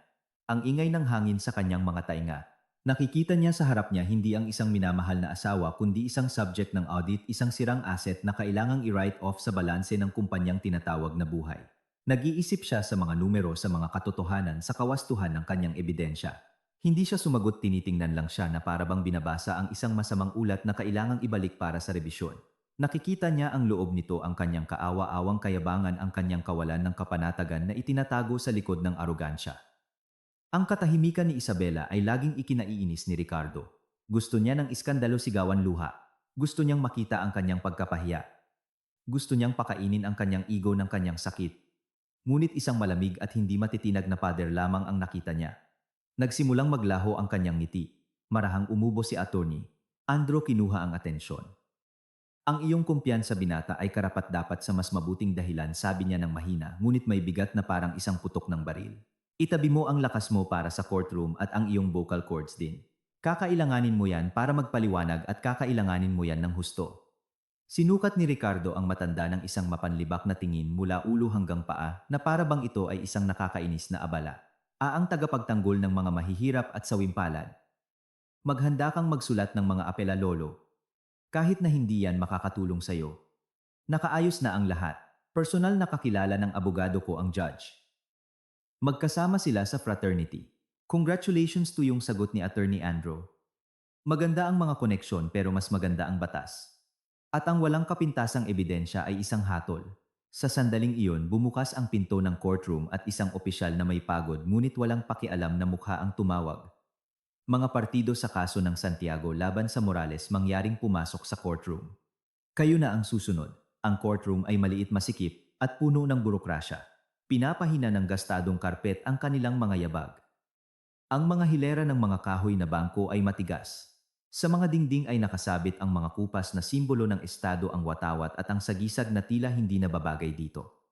Ang ingay ng hangin sa kanyang mga tainga. Nakikita niya sa harap niya hindi ang isang minamahal na asawa kundi isang subject ng audit, isang sirang asset na kailangang i-write off sa balanse ng kumpanyang tinatawag na buhay. Nag-iisip siya sa mga numero, sa mga katotohanan, sa kawastuhan ng kanyang ebidensya. Hindi siya sumagot, tinitingnan lang siya na parabang binabasa ang isang masamang ulat na kailangang ibalik para sa rebisyon. Nakikita niya ang loob nito, ang kanyang kaawa-awang kayabangan, ang kanyang kawalan ng kapanatagan na itinatago sa likod ng arogansya. Ang katahimikan ni Isabela ay laging ikinaiinis ni Ricardo. Gusto niya ng iskandalo, sigawan, luha. Gusto niyang makita ang kanyang pagkapahiya. Gusto niyang pakainin ang kanyang ego ng kanyang sakit. Ngunit isang malamig at hindi matitinag na pader lamang ang nakita niya. Nagsimulang maglaho ang kanyang ngiti. Marahang umubo si attorney. Andro, kinuha ang atensyon. Ang iyong kumpiyansa, binata, ay karapat-dapat sa mas mabuting dahilan, sabi niya ng mahina, ngunit may bigat na parang isang putok ng baril. Itabi mo ang lakas mo para sa courtroom at ang iyong vocal cords din. Kakailanganin mo yan para magpaliwanag at kakailanganin mo yan ng husto. Sinukat ni Ricardo ang matanda ng isang mapanlibak na tingin mula ulo hanggang paa na para bang ito ay isang nakakainis na abala. Ang tagapagtanggol ng mga mahihirap at sawimpalad. Maghanda kang magsulat ng mga apela, lolo. Kahit na hindi yan makakatulong sa iyo. Nakaayos na ang lahat. Personal na kakilala ng abogado ko ang judge. Magkasama sila sa fraternity. Congratulations to, yung sagot ni Attorney Andro. Maganda ang mga koneksyon pero mas maganda ang batas. At ang walang kapintasang ebidensya ay isang hatol. Sa sandaling iyon, bumukas ang pinto ng courtroom at isang opisyal na may pagod ngunit walang pakialam na mukha ang tumawag. Mga partido sa kaso ng Santiago laban sa Morales mangyaring pumasok sa courtroom. Kayo na ang susunod. Ang courtroom ay maliit, masikip, at puno ng burokrasya. Pinapahina ng gastadong karpet ang kanilang mga yabag. Ang mga hilera ng mga kahoy na bangko ay matigas. Sa mga dingding ay nakasabit ang mga kupas na simbolo ng estado ang watawat at ang sagisag na tila hindi nababagay dito.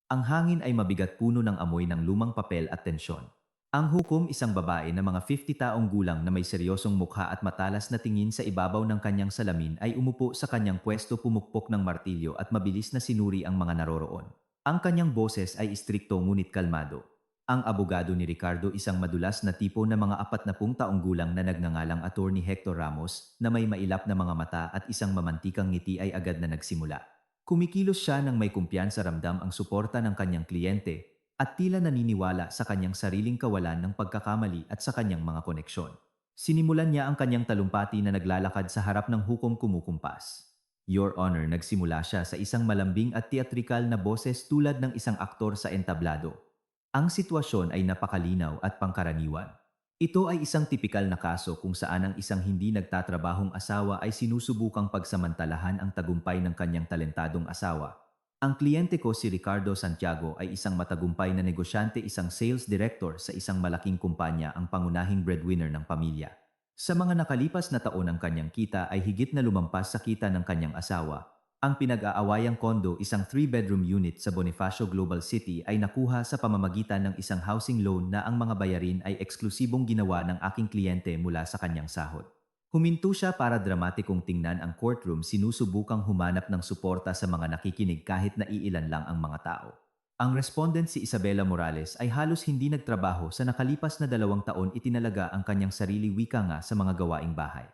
Ang hangin ay mabigat puno ng amoy ng lumang papel at tensyon. Ang hukom isang babae na mga 50 taong gulang na may seryosong mukha at matalas na tingin sa ibabaw ng kanyang salamin ay umupo sa kanyang pwesto pumukpok ng martilyo at mabilis na sinuri ang mga naroroon. Ang kanyang boses ay istrikto ngunit kalmado. Ang abogado ni Ricardo isang madulas na tipo na mga 40 taong gulang na nagngangalang Attorney Hector Ramos na may mailap na mga mata at isang mamantikang ngiti ay agad na nagsimula. Kumikilos siya ng may kumpiyansa ramdam ang suporta ng kanyang kliyente at tila naniniwala sa kanyang sariling kawalan ng pagkakamali at sa kanyang mga koneksyon. Sinimulan niya ang kanyang talumpati na naglalakad sa harap ng hukom kumukumpas. Your Honor, nagsimula siya sa isang malambing at teatrikal na boses tulad ng isang aktor sa entablado. Ang sitwasyon ay napakalinaw at pangkaraniwan. Ito ay isang tipikal na kaso kung saan ang isang hindi nagtatrabahong asawa ay sinusubukang pagsamantalahan ang tagumpay ng kanyang talentadong asawa. Ang kliyente ko si Ricardo Santiago ay isang matagumpay na negosyante, isang sales director sa isang malaking kumpanya, ang pangunahing breadwinner ng pamilya. Sa mga nakalipas na taon ang kanyang kita ay higit na lumampas sa kita ng kanyang asawa. Ang pinag-aawayang kondo, isang 3-bedroom unit sa Bonifacio Global City, ay nakuha sa pamamagitan ng isang housing loan na ang mga bayarin ay eksklusibong ginawa ng aking kliyente mula sa kanyang sahod. Huminto siya para dramatikong tingnan ang courtroom, sinusubukang humanap ng suporta sa mga nakikinig kahit na iilan lang ang mga tao. Ang respondent si Isabela Morales ay halos hindi nagtrabaho sa nakalipas na 2 taon. Itinalaga ang kanyang sarili, wika nga, sa mga gawaing bahay.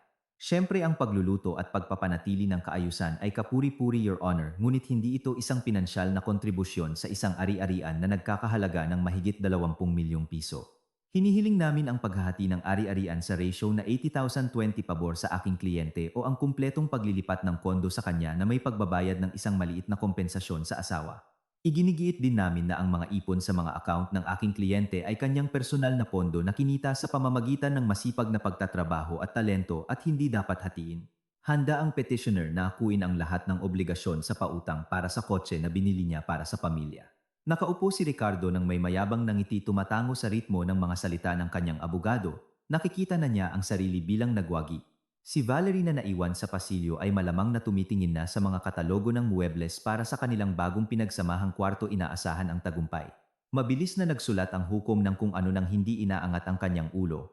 Siyempre ang pagluluto at pagpapanatili ng kaayusan ay kapuri-puri, Your Honor, ngunit hindi ito isang pinansyal na kontribusyon sa isang ari-arian na nagkakahalaga ng mahigit 20 milyong piso. Hinihiling namin ang paghahati ng ari-arian sa ratio na 80,020 pabor sa aking kliyente o ang kumpletong paglilipat ng kondo sa kanya na may pagbabayad ng isang maliit na kompensasyon sa asawa. Iginigiit din namin na ang mga ipon sa mga account ng aking kliyente ay kanyang personal na pondo na kinita sa pamamagitan ng masipag na pagtatrabaho at talento at hindi dapat hatiin. Handa ang petitioner na akuin ang lahat ng obligasyon sa pautang para sa kotse na binili niya para sa pamilya. Nakaupo si Ricardo ng may mayabang na ngiti, tumatango sa ritmo ng mga salita ng kanyang abogado. Nakikita na niya ang sarili bilang nagwagi. Si Valerie na naiwan sa pasilyo ay malamang na tumitingin na sa mga katalogo ng muebles para sa kanilang bagong pinagsamahang kwarto. Inaasahan ang tagumpay. Mabilis na nagsulat ang hukom ng kung ano nang hindi inaangat ang kanyang ulo.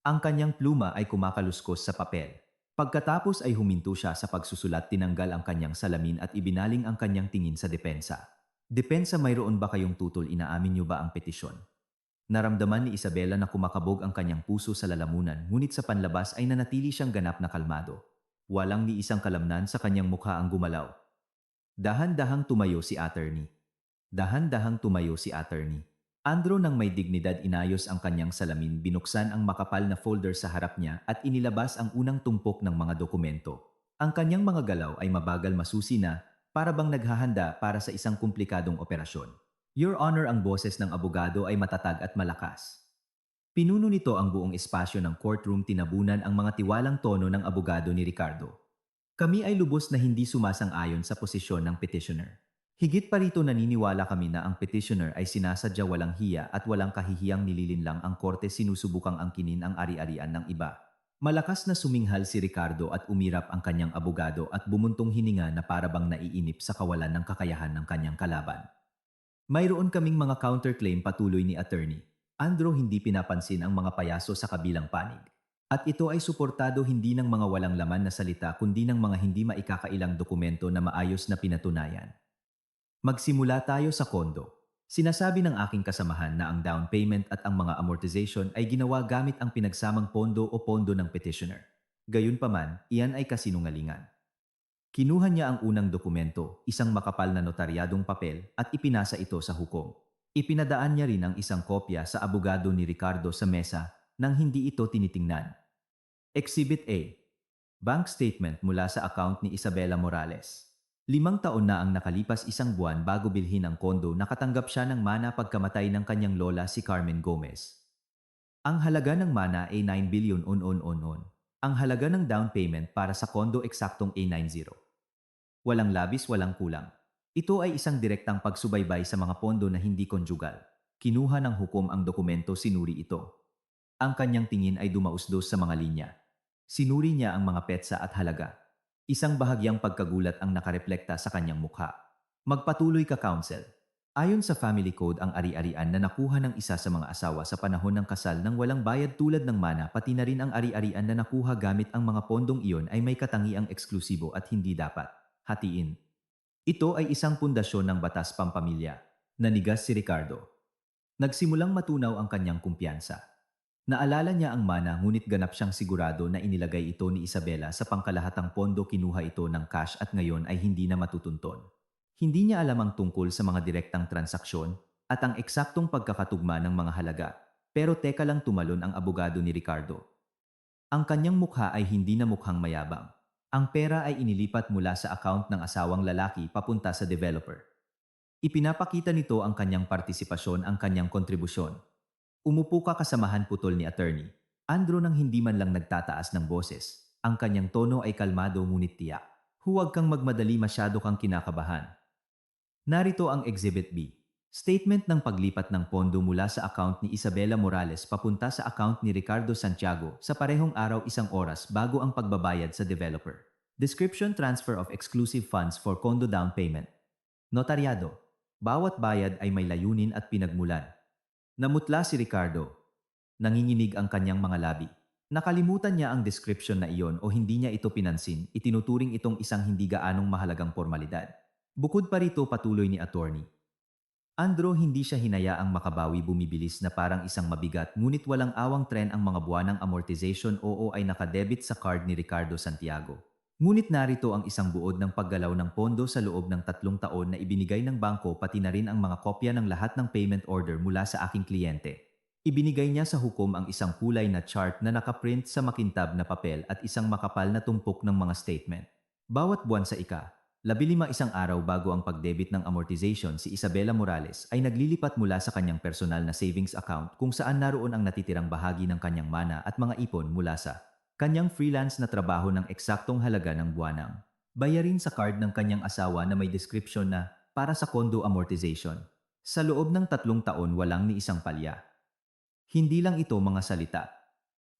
Ang kanyang pluma ay kumakaluskos sa papel. Pagkatapos ay huminto siya sa pagsusulat, tinanggal ang kanyang salamin at ibinaling ang kanyang tingin sa depensa. Depensa, mayroon ba kayong tutol? Inaamin niyo ba ang petisyon? Naramdaman ni Isabela na kumakabog ang kanyang puso sa lalamunan, ngunit sa panlabas ay nanatili siyang ganap na kalmado. Walang ni isang kalamnan sa kanyang mukha ang gumalaw. Dahan-dahang tumayo si attorney. Dahan-dahang tumayo si attorney. Andrew nang may dignidad inayos ang kanyang salamin, binuksan ang makapal na folder sa harap niya at inilabas ang unang tumpok ng mga dokumento. Ang kanyang mga galaw ay mabagal, masusi na, para bang naghahanda para sa isang komplikadong operasyon. Your Honor, ang boses ng abogado ay matatag at malakas. Pinuno nito ang buong espasyo ng courtroom, tinabunan ang mga tiwalang tono ng abogado ni Ricardo. Kami ay lubos na hindi sumasang-ayon sa posisyon ng petitioner. Higit pa rito, naniniwala kami na ang petitioner ay sinasadya, walang hiya at walang kahihiyang nililinlang ang korte, sinusubukang angkinin ang ari-arian ng iba. Malakas na suminghal si Ricardo at umirap ang kanyang abogado at bumuntong hininga na parabang naiinip sa kawalan ng kakayahan ng kanyang kalaban. Mayroon kaming mga counterclaim, patuloy ni attorney. Andrew, hindi pinapansin ang mga payaso sa kabilang panig. At ito ay suportado hindi ng mga walang laman na salita kundi ng mga hindi maikakailang dokumento na maayos na pinatunayan. Magsimula tayo sa kondo. Sinasabi ng aking kasamahan na ang down payment at ang mga amortization ay ginawa gamit ang pinagsamang pondo o pondo ng petitioner. Gayunpaman, iyan ay kasinungalingan. Kinuha niya ang unang dokumento, isang makapal na notaryadong papel, at ipinasa ito sa hukom. Ipinadaan niya rin ang isang kopya sa abogado ni Ricardo sa mesa nang hindi ito tinitingnan. Exhibit A. Bank statement mula sa account ni Isabela Morales. 5 taon na ang nakalipas, 1 buwan bago bilhin ang kondo, nakatanggap siya ng mana pagkamatay ng kanyang lola, si Carmen Gomez. Ang halaga ng mana ay 9 billion on. Ang halaga ng down payment para sa kondo eksaktong A90. Walang labis, walang kulang. Ito ay isang direktang pagsubaybay sa mga pondo na hindi konjugal. Kinuha ng hukom ang dokumento, sinuri ito. Ang kanyang tingin ay dumausdos sa mga linya. Sinuri niya ang mga petsa at halaga. Isang bahagyang pagkagulat ang nakarepлекta sa kanyang mukha. Magpatuloy ka, counsel. Ayon sa family code, ang ari-arian na nakuha ng isa sa mga asawa sa panahon ng kasal ng walang bayad tulad ng mana, pati na rin ang ari-arian na nakuha gamit ang mga pondong iyon ay may katangiang eksklusibo at hindi dapat hatiin. Ito ay isang pundasyon ng batas pampamilya. Nanigas si Ricardo. Nagsimulang matunaw ang kanyang kumpiyansa. Naalala niya ang mana, ngunit ganap siyang sigurado na inilagay ito ni Isabela sa pangkalahatang pondo. Kinuha ito ng cash at ngayon ay hindi na matutunton. Hindi niya alam ang tungkol sa mga direktang transaksyon at ang eksaktong pagkakatugma ng mga halaga. Pero teka lang, tumalon ang abogado ni Ricardo. Ang kanyang mukha ay hindi na mukhang mayabang. Ang pera ay inilipat mula sa account ng asawang lalaki papunta sa developer. Ipinapakita nito ang kanyang partisipasyon, ang kanyang kontribusyon. Umupo ka, kasamahan, putol ni attorney Andro nang hindi man lang nagtataas ng boses. Ang kanyang tono ay kalmado ngunit tiyak. Huwag kang magmadali, masyado kang kinakabahan. Narito ang Exhibit B. Statement ng paglipat ng pondo mula sa account ni Isabela Morales papunta sa account ni Ricardo Santiago sa parehong araw, 1 oras bago ang pagbabayad sa developer. Description: transfer of exclusive funds for condo down payment. Notaryado. Bawat bayad ay may layunin at pinagmulan. Namutla si Ricardo. Nanginginig ang kanyang mga labi. Nakalimutan niya ang description na iyon o hindi niya ito pinansin. Itinuturing itong isang hindi gaanong mahalagang formalidad. Bukod pa rito, patuloy ni attorney Andro, hindi siya hinayaang makabawi. Bumibilis na parang isang mabigat ngunit walang awang tren ang mga buwanang amortization. Oo, ay nakadebit sa card ni Ricardo Santiago. Ngunit narito ang isang buod ng paggalaw ng pondo sa loob ng 3 taon na ibinigay ng bangko, pati na rin ang mga kopya ng lahat ng payment order mula sa aking kliyente. Ibinigay niya sa hukom ang isang kulay na chart na nakaprint sa makintab na papel at isang makapal na tumpok ng mga statement. Bawat buwan sa 15 isang araw bago ang pagdebit ng amortization, si Isabela Morales ay naglilipat mula sa kanyang personal na savings account kung saan naroon ang natitirang bahagi ng kanyang mana at mga ipon mula sa kanyang freelance na trabaho ng eksaktong halaga ng buwanang bayarin sa card ng kanyang asawa na may description na para sa condo amortization. Sa loob ng 3 taon, walang ni isang palya. Hindi lang ito mga salita.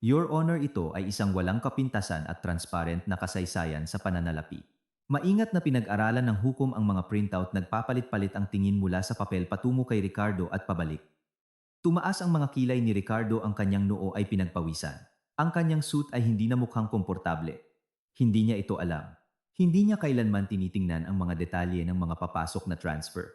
Your Honor, ito ay isang walang kapintasan at transparent na kasaysayan sa pananalapi. Maingat na pinag-aralan ng hukom ang mga printout. Nagpapalit-palit ang tingin mula sa papel patungo kay Ricardo at pabalik. Tumaas ang mga kilay ni Ricardo, ang kanyang noo ay pinagpawisan. Ang kanyang suit ay hindi na mukhang komportable. Hindi niya ito alam. Hindi niya kailanman tinitingnan ang mga detalye ng mga papasok na transfer.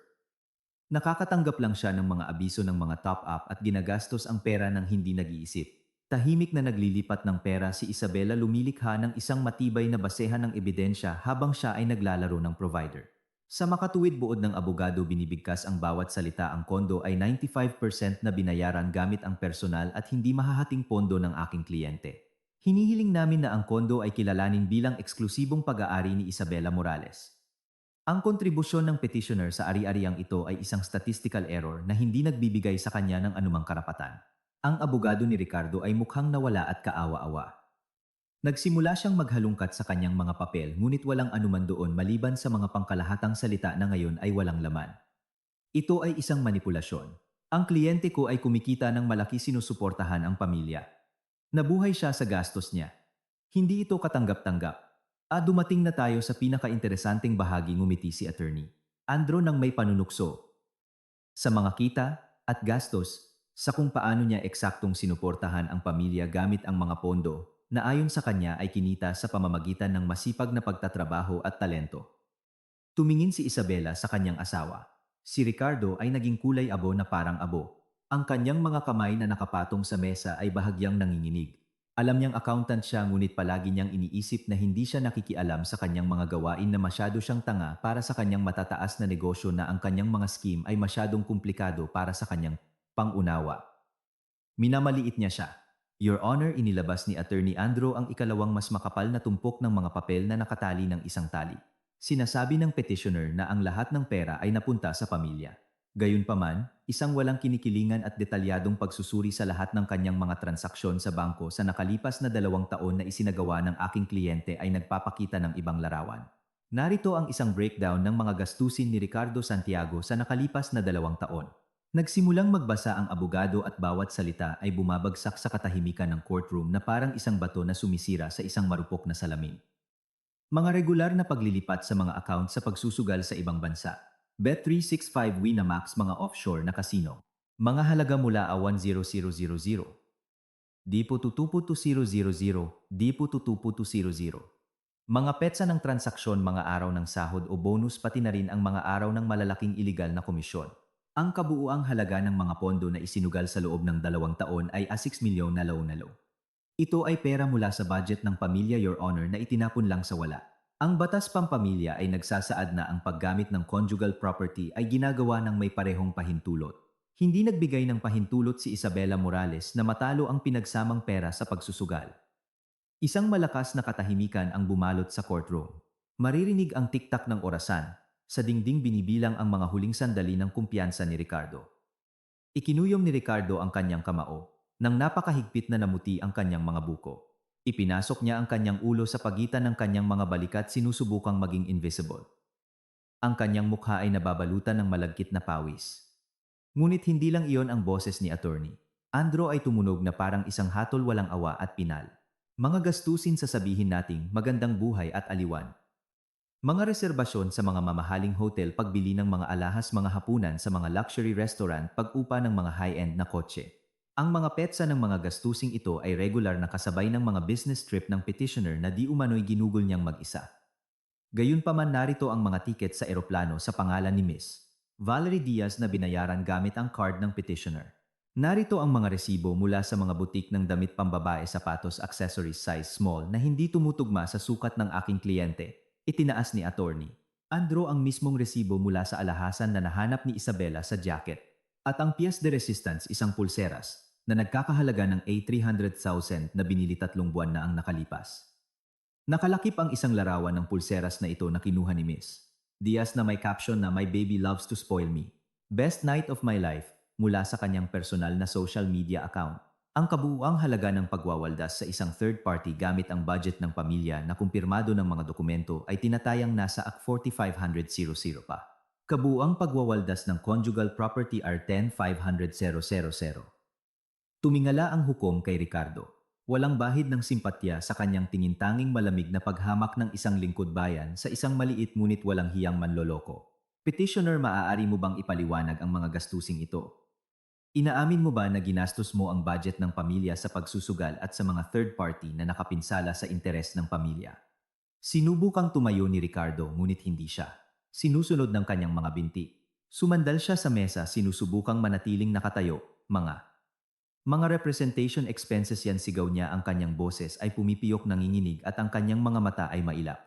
Nakakatanggap lang siya ng mga abiso ng mga top-up at ginagastos ang pera ng hindi nag-iisip. Tahimik na naglilipat ng pera si Isabela, lumilikha ng isang matibay na basehan ng ebidensya habang siya ay naglalaro ng provider. Sa makatuwid buod ng abogado, binibigkas ang bawat salita. Ang kondo ay 95% na binayaran gamit ang personal at hindi mahahating pondo ng aking kliyente. Hinihiling namin na ang kondo ay kilalanin bilang eksklusibong pag-aari ni Isabela Morales. Ang kontribusyon ng petitioner sa ari-ariang ito ay isang statistical error na hindi nagbibigay sa kanya ng anumang karapatan. Ang abogado ni Ricardo ay mukhang nawala at kaawa-awa. Nagsimula siyang maghalungkat sa kanyang mga papel ngunit walang anuman doon maliban sa mga pangkalahatang salita na ngayon ay walang laman. Ito ay isang manipulasyon. Ang kliyente ko ay kumikita ng malaki, sinusuportahan ang pamilya. Nabuhay siya sa gastos niya. Hindi ito katanggap-tanggap. Dumating na tayo sa pinaka-interesanteng bahagi, ngumiti si attorney Andro nang may panunukso. Sa mga kita at gastos, sa kung paano niya eksaktong sinuportahan ang pamilya gamit ang mga pondo na ayon sa kanya ay kinita sa pamamagitan ng masipag na pagtatrabaho at talento. Tumingin si Isabela sa kanyang asawa. Si Ricardo ay naging kulay abo na parang abo. Ang kanyang mga kamay na nakapatong sa mesa ay bahagyang nanginginig. Alam niyang accountant siya ngunit palagi niyang iniisip na hindi siya nakikialam sa kanyang mga gawain, na masyado siyang tanga para sa kanyang matataas na negosyo, na ang kanyang mga scheme ay masyadong komplikado para sa kanyang pangunawa. Minamaliit niya siya. Your Honor, inilabas ni Attorney Andro ang ikalawang mas makapal na tumpok ng mga papel na nakatali ng isang tali. Sinasabi ng petitioner na ang lahat ng pera ay napunta sa pamilya. Gayunpaman, isang walang kinikilingan at detalyadong pagsusuri sa lahat ng kanyang mga transaksyon sa bangko sa nakalipas na 2 taon na isinagawa ng aking kliyente ay nagpapakita ng ibang larawan. Narito ang isang breakdown ng mga gastusin ni Ricardo Santiago sa nakalipas na 2 taon. Nagsimulang magbasa ang abogado at bawat salita ay bumabagsak sa katahimikan ng courtroom na parang isang bato na sumisira sa isang marupok na salamin. Mga regular na paglilipat sa mga account sa pagsusugal sa ibang bansa. Bet365 Winamax mga offshore na casino. Mga halaga mula a 10000, Dipo tutupo 2000, Dipo tutupo 200. Mga petsa ng transaksyon mga araw ng sahod o bonus pati na rin ang mga araw ng malalaking iligal na komisyon. Ang kabuuang halaga ng mga pondo na isinugal sa loob ng 2 taon ay a 6 milyon na law. Ito ay pera mula sa budget ng pamilya Your Honor na itinapon lang sa wala. Ang batas pampamilya ay nagsasaad na ang paggamit ng conjugal property ay ginagawa ng may parehong pahintulot. Hindi nagbigay ng pahintulot si Isabela Morales na matalo ang pinagsamang pera sa pagsusugal. Isang malakas na katahimikan ang bumalot sa courtroom. Maririnig ang tiktak ng orasan. Sa dingding binibilang ang mga huling sandali ng kumpiyansa ni Ricardo. Ikinuyom ni Ricardo ang kanyang kamao. Nang napakahigpit na namuti ang kanyang mga buko. Ipinasok niya ang kanyang ulo sa pagitan ng kanyang mga balikat sinusubukang maging invisible. Ang kanyang mukha ay nababalutan ng malagkit na pawis. Ngunit hindi lang iyon ang boses ni attorney. Andro ay tumunog na parang isang hatol walang awa at pinal. Mga gastusin sasabihin nating magandang buhay at aliwan. Mga reserbasyon sa mga mamahaling hotel pagbili ng mga alahas mga hapunan sa mga luxury restaurant pag-upa ng mga high-end na kotse. Ang mga petsa ng mga gastusing ito ay regular na kasabay ng mga business trip ng petitioner na di umano'y ginugol niyang mag-isa. Gayunpaman narito ang mga tiket sa eroplano sa pangalan ni Miss Valerie Diaz na binayaran gamit ang card ng petitioner. Narito ang mga resibo mula sa mga butik ng damit pambabae sapatos accessories size small na hindi tumutugma sa sukat ng aking kliyente. Itinaas ni attorney. Andro ang mismong resibo mula sa alahasan na nahanap ni Isabela sa jacket. At ang pièce de resistance isang pulseras na nagkakahalaga ng A300,000 na binili 3 buwan na ang nakalipas. Nakalakip ang isang larawan ng pulseras na ito na kinuha ni Miss Diaz na may caption na My baby loves to spoil me. Best night of my life mula sa kanyang personal na social media account. Ang kabuuang halaga ng pagwawaldas sa isang third party gamit ang budget ng pamilya na kumpirmado ng mga dokumento ay tinatayang nasa AK 4,500 pa. Kabuuang pagwawaldas ng conjugal property are 10,500,000. Tumingala ang hukom kay Ricardo. Walang bahid ng simpatya sa kanyang tingin-tanging malamig na paghamak ng isang lingkod bayan sa isang maliit ngunit walang hiyang manloloko. Petitioner, maaari mo bang ipaliwanag ang mga gastusing ito? Inaamin mo ba na ginastos mo ang budget ng pamilya sa pagsusugal at sa mga third party na nakapinsala sa interes ng pamilya? Sinubukang tumayo ni Ricardo ngunit hindi siya. Sinusunod ng kanyang mga binti. Sumandal siya sa mesa sinusubukang manatiling nakatayo. Mga representation expenses yan, sigaw niya, ang kanyang boses ay pumipiyok nanginginig at ang kanyang mga mata ay mailap.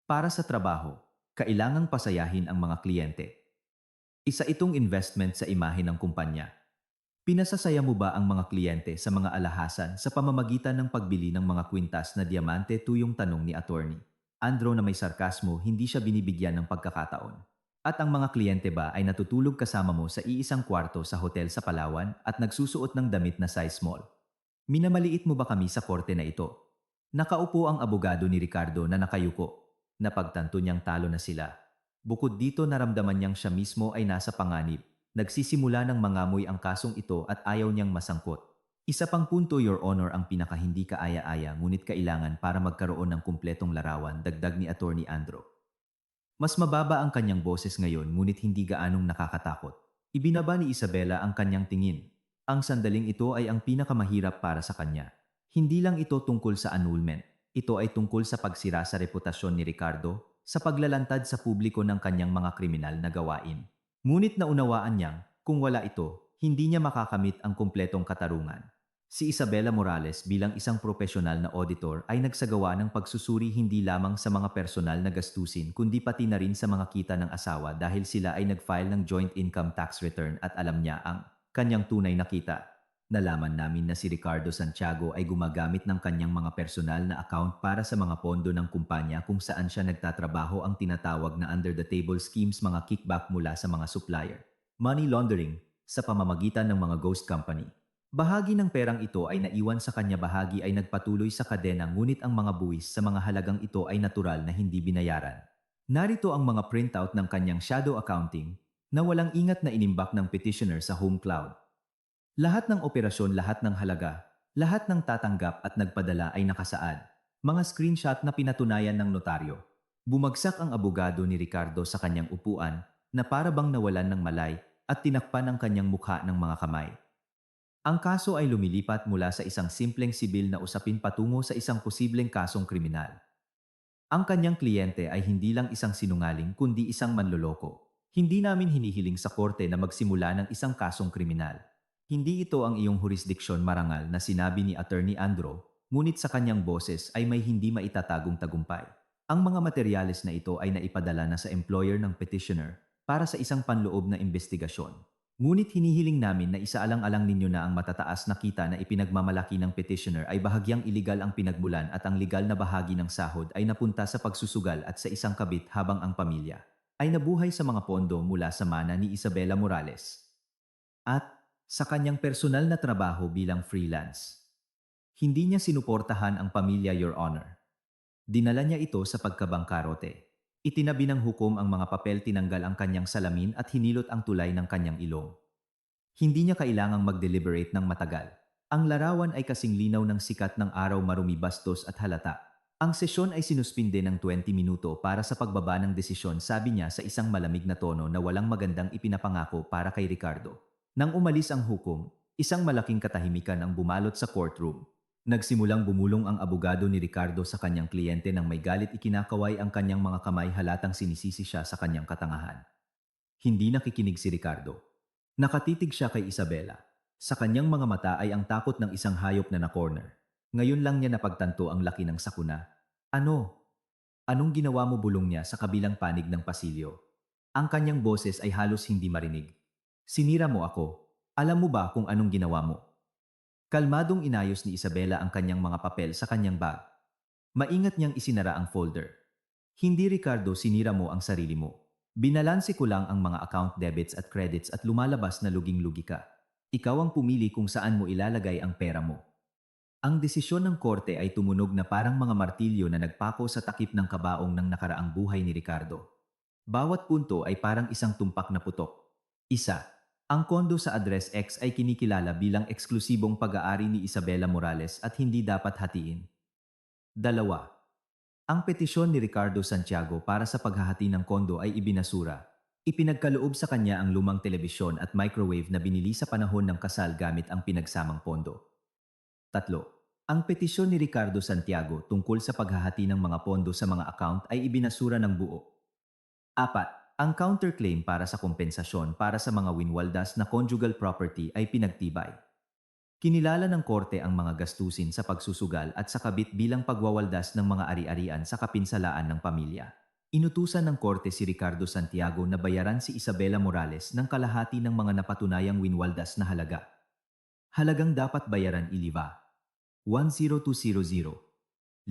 Para sa trabaho, kailangang pasayahin ang mga kliyente. Isa itong investment sa imahe ng kumpanya. Pinasasaya mo ba ang mga kliyente sa mga alahasan sa pamamagitan ng pagbili ng mga kwintas na diamante, tuyong tanong ni attorney. Andro na may sarkasmo, hindi siya binibigyan ng pagkakataon. At ang mga kliyente ba ay natutulog kasama mo sa iisang kwarto sa hotel sa Palawan at nagsusuot ng damit na size small? Minamaliit mo ba kami sa korte na ito? Nakaupo ang abogado ni Ricardo na nakayuko. Napagtanto niyang talo na sila. Bukod dito, naramdaman niyang siya mismo ay nasa panganib. Nagsisimula ng mangamoy ang kasong ito at ayaw niyang masangkot. Isa pang punto, Your Honor, ang pinakahindi kaaya-aya ngunit kailangan para magkaroon ng kumpletong larawan, dagdag ni Attorney Andro. Mas mababa ang kanyang boses ngayon ngunit hindi gaanong nakakatakot. Ibinaba ni Isabela ang kanyang tingin. Ang sandaling ito ay ang pinakamahirap para sa kanya. Hindi lang ito tungkol sa annulment. Ito ay tungkol sa pagsira sa reputasyon ni Ricardo, sa paglalantad sa publiko ng kanyang mga kriminal na gawain. Ngunit naunawaan niyang, kung wala ito, hindi niya makakamit ang kumpletong katarungan. Si Isabela Morales bilang isang profesional na auditor ay nagsagawa ng pagsusuri hindi lamang sa mga personal na gastusin kundi pati na rin sa mga kita ng asawa dahil sila ay nag-file ng joint income tax return at alam niya ang kanyang tunay na kita. Nalaman namin na si Ricardo Santiago ay gumagamit ng kanyang mga personal na account para sa mga pondo ng kumpanya kung saan siya nagtatrabaho, ang tinatawag na under-the-table schemes, mga kickback mula sa mga supplier, money laundering, sa pamamagitan ng mga ghost company. Bahagi ng perang ito ay naiwan sa kanya, bahagi ay nagpatuloy sa kadena, ngunit ang mga buwis sa mga halagang ito ay natural na hindi binayaran. Narito ang mga printout ng kanyang shadow accounting na walang ingat na inimbak ng petitioner sa home cloud. Lahat ng operasyon, lahat ng halaga, lahat ng tatanggap at nagpadala ay nakasaad. Mga screenshot na pinatunayan ng notaryo. Bumagsak ang abogado ni Ricardo sa kanyang upuan na para bang nawalan ng malay at tinakpan ang kanyang mukha ng mga kamay. Ang kaso ay lumilipat mula sa isang simpleng sibil na usapin patungo sa isang posibleng kasong kriminal. Ang kanyang kliyente ay hindi lang isang sinungaling kundi isang manloloko. Hindi namin hinihiling sa korte na magsimula ng isang kasong kriminal. Hindi ito ang iyong jurisdiksyon, marangal na sinabi ni Attorney Andro, ngunit sa kanyang boses ay may hindi maitatagong tagumpay. Ang mga materyales na ito ay naipadala na sa employer ng petitioner para sa isang panloob na investigasyon. Ngunit hinihiling namin na isaalang-alang ninyo na ang matataas na kita na ipinagmamalaki ng petitioner ay bahagyang iligal ang pinagmulan at ang legal na bahagi ng sahod ay napunta sa pagsusugal at sa isang kabit habang ang pamilya ay nabuhay sa mga pondo mula sa mana ni Isabela Morales at sa kanyang personal na trabaho bilang freelance. Hindi niya sinuportahan ang pamilya, Your Honor. Dinala niya ito sa pagkabangkarote. Itinabi ng hukom ang mga papel, tinanggal ang kanyang salamin at hinilot ang tulay ng kanyang ilong. Hindi niya kailangang mag-deliberate ng matagal. Ang larawan ay kasing linaw ng sikat ng araw, marumi, bastos at halata. Ang sesyon ay sinuspinde ng 20 minuto para sa pagbaba ng desisyon, sabi niya sa isang malamig na tono na walang magandang ipinapangako para kay Ricardo. Nang umalis ang hukom, isang malaking katahimikan ang bumalot sa courtroom. Nagsimulang bumulong ang abogado ni Ricardo sa kanyang kliyente nang may galit ikinakaway ang kanyang mga kamay, halatang sinisisi siya sa kanyang katangahan. Hindi nakikinig si Ricardo. Nakatitig siya kay Isabela. Sa kanyang mga mata ay ang takot ng isang hayop na na-corner. Ngayon lang niya napagtanto ang laki ng sakuna. Ano? Anong ginawa mo, bulong niya sa kabilang panig ng pasilyo. Ang kanyang boses ay halos hindi marinig. Sinira mo ako. Alam mo ba kung anong ginawa mo? Kalmadong inayos ni Isabela ang kanyang mga papel sa kanyang bag. Maingat niyang isinara ang folder. Hindi, Ricardo, sinira mo ang sarili mo. Binalanse ko lang ang mga account debits at credits at lumalabas na luging-lugi ka. Ikaw ang pumili kung saan mo ilalagay ang pera mo. Ang desisyon ng korte ay tumunog na parang mga martilyo na nagpako sa takip ng kabaong ng nakaraang buhay ni Ricardo. Bawat punto ay parang isang tumpak na putok. Isa, ang kondo sa Address X ay kinikilala bilang eksklusibong pag-aari ni Isabela Morales at hindi dapat hatiin. Dalawa, ang petisyon ni Ricardo Santiago para sa paghahati ng kondo ay ibinasura. Ipinagkaloob sa kanya ang lumang telebisyon at microwave na binili sa panahon ng kasal gamit ang pinagsamang pondo. Tatlo, ang petisyon ni Ricardo Santiago tungkol sa paghahati ng mga pondo sa mga account ay ibinasura ng buo. Apat, ang counterclaim para sa kompensasyon para sa mga winwaldas na conjugal property ay pinagtibay. Kinilala ng korte ang mga gastusin sa pagsusugal at sa kabit bilang pagwawaldas ng mga ari-arian sa kapinsalaan ng pamilya. Inutusan ng korte si Ricardo Santiago na bayaran si Isabela Morales ng kalahati ng mga napatunayang winwaldas na halaga. Halagang dapat bayaran, iliva. 10200.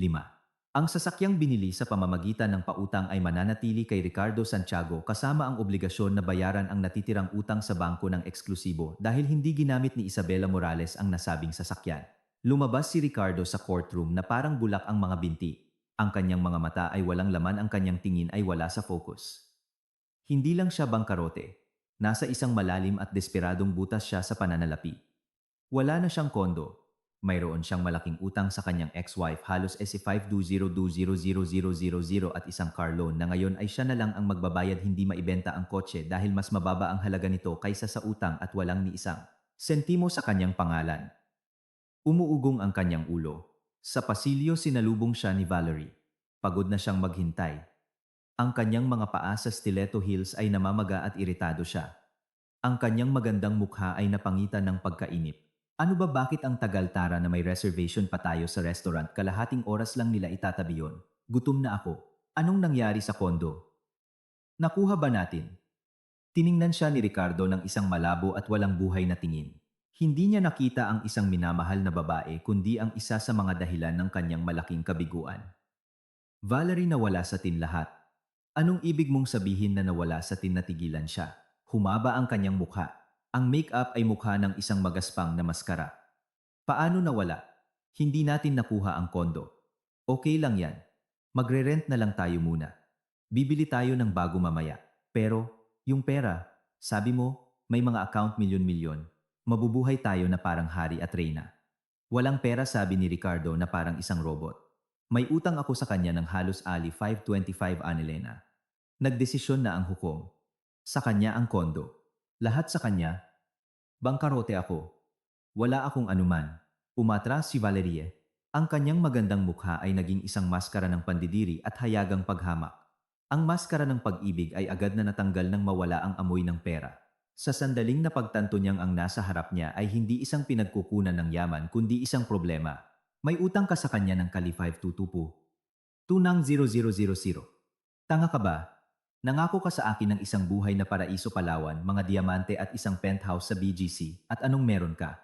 5. Ang sasakyang binili sa pamamagitan ng pautang ay mananatili kay Ricardo Santiago kasama ang obligasyon na bayaran ang natitirang utang sa bangko ng eksklusibo dahil hindi ginamit ni Isabela Morales ang nasabing sasakyan. Lumabas si Ricardo sa courtroom na parang bulak ang mga binti. Ang kanyang mga mata ay walang laman, ang kanyang tingin ay wala sa focus. Hindi lang siya bangkarote. Nasa isang malalim at desperadong butas siya sa pananalapi. Wala na siyang kondo. Mayroon siyang malaking utang sa kanyang ex-wife, halos SE520,000,000 at isang car loan na ngayon ay siya na lang ang magbabayad. Hindi maibenta ang kotse dahil mas mababa ang halaga nito kaysa sa utang at walang ni isang sentimo sa kanyang pangalan. Umuugong ang kanyang ulo. Sa pasilyo sinalubong siya ni Valerie. Pagod na siyang maghintay. Ang kanyang mga paa sa stiletto heels ay namamaga at iritado siya. Ang kanyang magandang mukha ay napangitan ng pagkainip. Ano ba, bakit ang tagal, Tara, na may reservation pa tayo sa restaurant, kalahating oras lang nila itatabi yon. Gutom na ako. Anong nangyari sa kondo? Nakuha ba natin? Tiningnan siya ni Ricardo ng isang malabo at walang buhay na tingin. Hindi niya nakita ang isang minamahal na babae kundi ang isa sa mga dahilan ng kanyang malaking kabiguan. Valerie, nawala sa tin lahat. Anong ibig mong sabihin na nawala sa tin? Natigilan siya. Humaba ang kanyang mukha. Ang make-up ay mukha ng isang magaspang na maskara. Paano nawala? Hindi natin nakuha ang kondo. Okay lang yan. Magre-rent na lang tayo muna. Bibili tayo ng bago mamaya. Pero, yung pera, sabi mo, may mga account milyon-milyon. Mabubuhay tayo na parang hari at reyna. Walang pera sabi ni Ricardo na parang isang robot. May utang ako sa kanya ng halos ali 525 Anelena. Nagdesisyon na ang hukom. Sa kanya ang kondo. Lahat sa kanya. Bangkarote ako. Wala akong anuman. Umatras si Valerie. Ang kanyang magandang mukha ay naging isang maskara ng pandidiri at hayagang paghamak. Ang maskara ng pag-ibig ay agad na natanggal nang mawala ang amoy ng pera. Sa sandaling napagtanto niyang ang nasa harap niya ay hindi isang pinagkukunan ng yaman kundi isang problema. May utang ka sa kanya ng kali 522 tunang 0000. Tanga ka ba? Nangako ka sa akin ng isang buhay na paraiso Palawan, mga diamante at isang penthouse sa BGC at anong meron ka?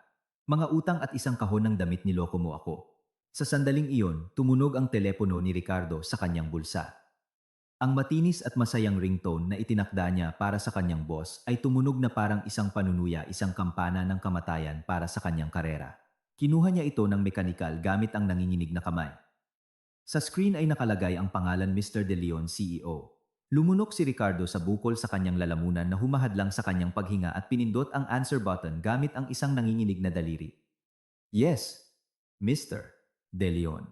Mga utang at isang kahon ng damit niloko mo ako. Sa sandaling iyon, tumunog ang telepono ni Ricardo sa kanyang bulsa. Ang matinis at masayang ringtone na itinakda niya para sa kanyang boss ay tumunog na parang isang panunuya, isang kampana ng kamatayan para sa kanyang karera. Kinuha niya ito ng mekanikal gamit ang nanginginig na kamay. Sa screen ay nakalagay ang pangalan Mr. De Leon, CEO. Lumunok si Ricardo sa bukol sa kanyang lalamunan na humahadlang sa kanyang paghinga at pinindot ang answer button gamit ang isang nanginginig na daliri. Yes, Mr. De Leon.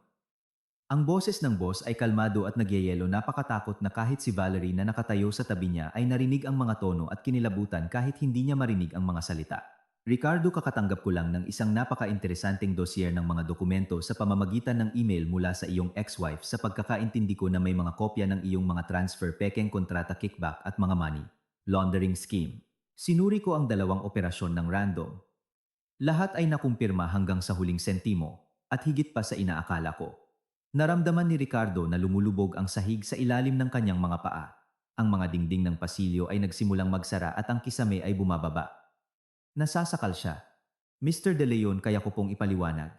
Ang boses ng boss ay kalmado at nagyayelo, napakatakot na kahit si Valerie na nakatayo sa tabi niya ay narinig ang mga tono at kinilabutan kahit hindi niya marinig ang mga salita. Ricardo, kakatanggap ko lang ng isang napaka-interesanting dossier ng mga dokumento sa pamamagitan ng email mula sa iyong ex-wife. Sa pagkakaintindi ko na may mga kopya ng iyong mga transfer, pekeng kontrata, kickback at mga money laundering scheme. Sinuri ko ang dalawang operasyon ng random. Lahat ay nakumpirma hanggang sa huling sentimo at higit pa sa inaakala ko. Naramdaman ni Ricardo na lumulubog ang sahig sa ilalim ng kanyang mga paa. Ang mga dingding ng pasilyo ay nagsimulang magsara at ang kisame ay bumababa. Nasasakal siya. Mr. De Leon, kaya ko pong ipaliwanag.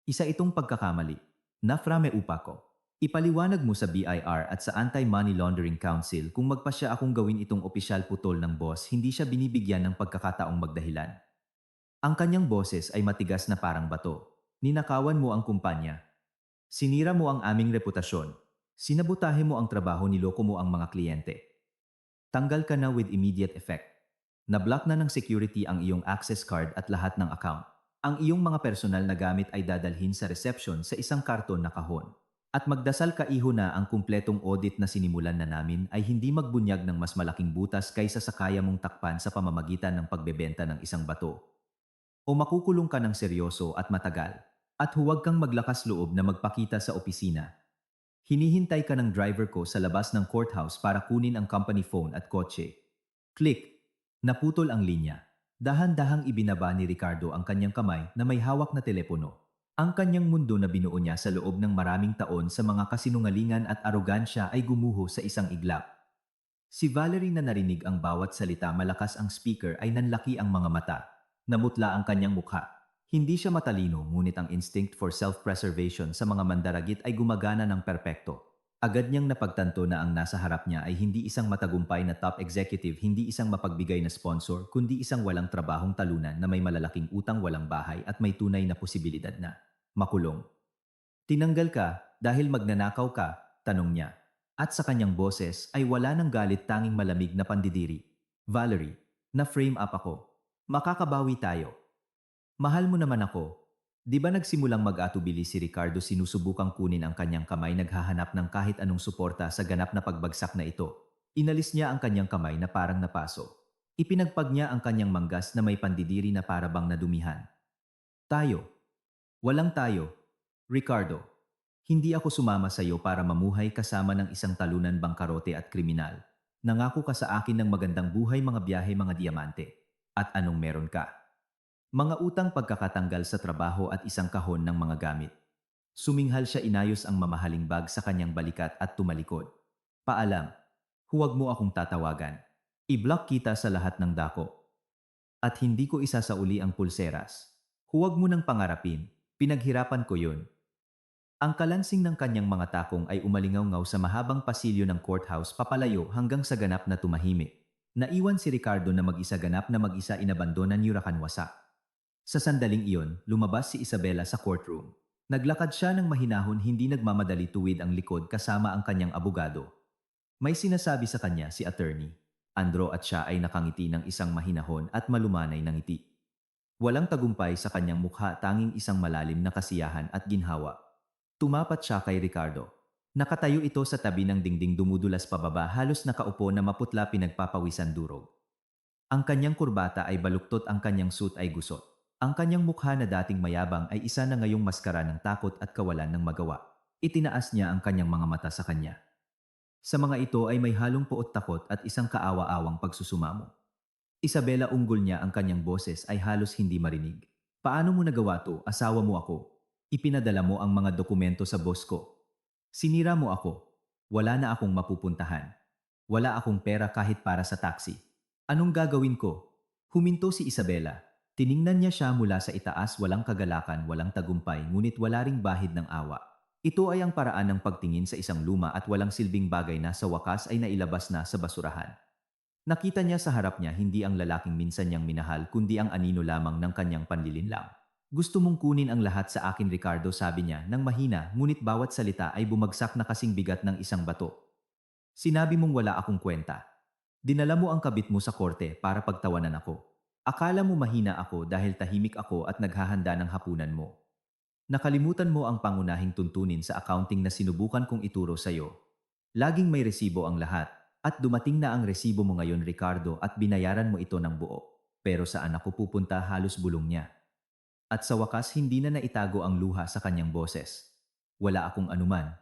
Isa itong pagkakamali. Naframe upa ko. Ipaliwanag mo sa BIR at sa Anti-Money Laundering Council kung magpasya akong gawin itong opisyal putol ng boss, hindi siya binibigyan ng pagkakataong magdahilan. Ang kanyang boses ay matigas na parang bato. Ninakawan mo ang kumpanya. Sinira mo ang aming reputasyon. Sinabutahe mo ang trabaho, niloko mo ang mga kliyente. Tanggal ka na with immediate effect. Na-block na ng security ang iyong access card at lahat ng account. Ang iyong mga personal na gamit ay dadalhin sa reception sa isang karton na kahon. At magdasal ka, iho, na ang kumpletong audit na sinimulan na namin ay hindi magbunyag ng mas malaking butas kaysa sa kaya mong takpan sa pamamagitan ng pagbebenta ng isang bato. O makukulong ka ng seryoso at matagal. At huwag kang maglakas loob na magpakita sa opisina. Hinihintay ka ng driver ko sa labas ng courthouse para kunin ang company phone at kotse. Click. Naputol ang linya. Dahan-dahang ibinaba ni Ricardo ang kanyang kamay na may hawak na telepono. Ang kanyang mundo na binuo niya sa loob ng maraming taon sa mga kasinungalingan at arogansya ay gumuho sa isang iglap. Si Valerie, na narinig ang bawat salita malakas ang speaker, ay nanlaki ang mga mata. Namutla ang kanyang mukha. Hindi siya matalino, ngunit ang instinct for self-preservation sa mga mandaragit ay gumagana ng perpekto. Agad niyang napagtanto na ang nasa harap niya ay hindi isang matagumpay na top executive, hindi isang mapagbigay na sponsor, kundi isang walang trabahong talunan na may malalaking utang, walang bahay at may tunay na posibilidad na makulong. Tinanggal ka dahil magnanakaw ka, tanong niya. At sa kanyang boses ay wala ng galit, tanging malamig na pandidiri. Valerie, na-frame up ako. Makakabawi tayo. Mahal mo naman ako. Di ba nagsimulang mag-atubili si Ricardo, sinusubukang kunin ang kanyang kamay, naghahanap ng kahit anong suporta sa ganap na pagbagsak na ito. Inalis niya ang kanyang kamay na parang napaso. Ipinagpag niya ang kanyang manggas na may pandidiri na parabang nadumihan. Tayo. Walang tayo. Ricardo. Hindi ako sumama sa iyo para mamuhay kasama ng isang talunan, bangkarote at kriminal. Nangako ka sa akin ng magandang buhay, mga biyahe, mga diamante. At anong meron ka? Mga utang, pagkakatanggal sa trabaho at isang kahon ng mga gamit. Suminghal siya, inayos ang mamahaling bag sa kanyang balikat at tumalikod. Paalam. Huwag mo akong tatawagan. I-block kita sa lahat ng dako. At hindi ko isasauli ang pulseras. Huwag mo nang pangarapin. Pinaghirapan ko yun. Ang kalansing ng kanyang mga takong ay umalingaw-ngaw sa mahabang pasilyo ng courthouse, papalayo hanggang sa ganap na tumahimik. Naiwan si Ricardo na mag-isa, ganap na mag-isa, inabandonan ni Rakanwasak. Sa sandaling iyon, lumabas si Isabela sa courtroom. Naglakad siya ng mahinahon, hindi nagmamadali, tuwid ang likod kasama ang kanyang abogado. May sinasabi sa kanya si attorney. Andro at siya ay nakangiti ng isang mahinahon at malumanay na ngiti. Walang tagumpay sa kanyang mukha, tanging isang malalim na kasiyahan at ginhawa. Tumapat siya kay Ricardo. Nakatayo ito sa tabi ng dingding, dumudulas pababa, halos nakaupo na maputla, pinagpapawisan durog. Ang kanyang kurbata ay baluktot, ang kanyang suit ay gusot. Ang kanyang mukha na dating mayabang ay isa na ngayong maskara ng takot at kawalan ng magawa. Itinaas niya ang kanyang mga mata sa kanya. Sa mga ito ay may halong poot, takot at isang kaawa-awang pagsusumamo. Isabela, unggol niya, ang kanyang boses ay halos hindi marinig. Paano mo nagawa to? Asawa mo ako. Ipinadala mo ang mga dokumento sa boss ko. Sinira mo ako. Wala na akong mapupuntahan. Wala akong pera kahit para sa taxi. Anong gagawin ko? Huminto si Isabela. Tiningnan niya siya mula sa itaas, walang kagalakan, walang tagumpay, ngunit wala ring bahid ng awa. Ito ay ang paraan ng pagtingin sa isang luma at walang silbing bagay na sa wakas ay nailabas na sa basurahan. Nakita niya sa harap niya hindi ang lalaking minsan niyang minahal, kundi ang anino lamang ng kanyang panlilinlang. Gusto mong kunin ang lahat sa akin, Ricardo, sabi niya nang mahina, ngunit bawat salita ay bumagsak na kasing bigat ng isang bato. Sinabi mong wala akong kwenta. Dinala mo ang kabit mo sa korte para pagtawanan ako. Akala mo mahina ako dahil tahimik ako at naghahanda ng hapunan mo. Nakalimutan mo ang pangunahing tuntunin sa accounting na sinubukan kong ituro sa'yo. Laging may resibo ang lahat. At dumating na ang resibo mo ngayon, Ricardo, at binayaran mo ito ng buo. Pero saan ako pupunta? Halos bulong niya. At sa wakas hindi na naitago ang luha sa kanyang boses. Wala akong anuman.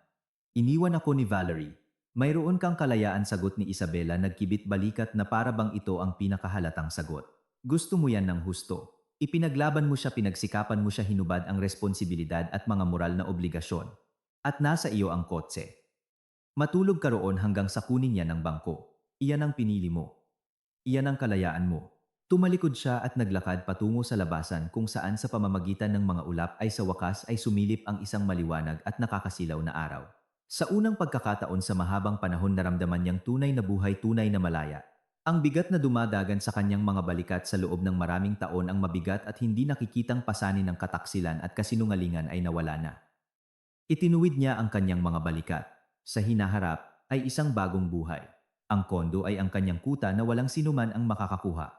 Iniwan ako ni Valerie. Mayroon kang kalayaan, sagot ni Isabela, nagkibit balikat na para bang ito ang pinakahalatang sagot. Gusto mo yan ng husto. Ipinaglaban mo siya, pinagsikapan mo siya, hinubad ang responsibilidad at mga moral na obligasyon. At nasa iyo ang kotse. Matulog ka roon hanggang sa kunin niya ng bangko. Iyan ang pinili mo. Iyan ang kalayaan mo. Tumalikod siya at naglakad patungo sa labasan, kung saan sa pamamagitan ng mga ulap ay sa wakas ay sumilip ang isang maliwanag at nakakasilaw na araw. Sa unang pagkakataon sa mahabang panahon, naramdaman niyang tunay na buhay, tunay na malaya. Ang bigat na dumadagan sa kanyang mga balikat sa loob ng maraming taon, ang mabigat at hindi nakikitang pasanin ng kataksilan at kasinungalingan ay nawala na. Itinuwid niya ang kanyang mga balikat. Sa hinaharap ay isang bagong buhay. Ang kondo ay ang kanyang kuta na walang sinuman ang makakakuha.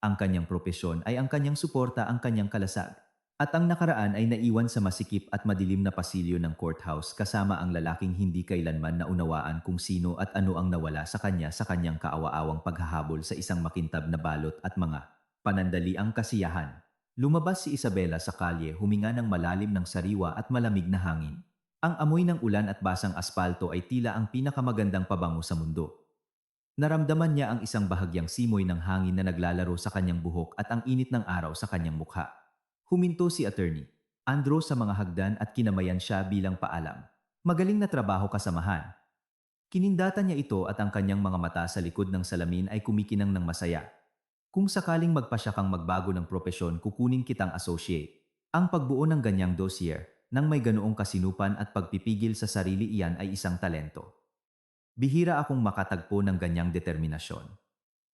Ang kanyang propesyon ay ang kanyang suporta, ang kanyang kalasag. At ang nakaraan ay naiwan sa masikip at madilim na pasilyo ng courthouse, kasama ang lalaking hindi kailanman naunawaan kung sino at ano ang nawala sa kanya sa kanyang kaawa-awang paghahabol sa isang makintab na balot at mga panandaliang kasiyahan. Lumabas si Isabela sa kalye, huminga ng malalim ng sariwa at malamig na hangin. Ang amoy ng ulan at basang aspalto ay tila ang pinakamagandang pabango sa mundo. Naramdaman niya ang isang bahagyang simoy ng hangin na naglalaro sa kanyang buhok at ang init ng araw sa kanyang mukha. Huminto si attorney Andro sa mga hagdan at kinamayan siya bilang paalam. Magaling na trabaho, kasamahan. Kinindatan niya ito at ang kanyang mga mata sa likod ng salamin ay kumikinang ng masaya. Kung sakaling magpasya kang magbago ng propesyon, kukunin kitang associate. Ang pagbuo ng ganyang dossier nang may ganoong kasinupan at pagpipigil sa sarili, iyan ay isang talento. Bihira akong makatagpo ng ganyang determinasyon.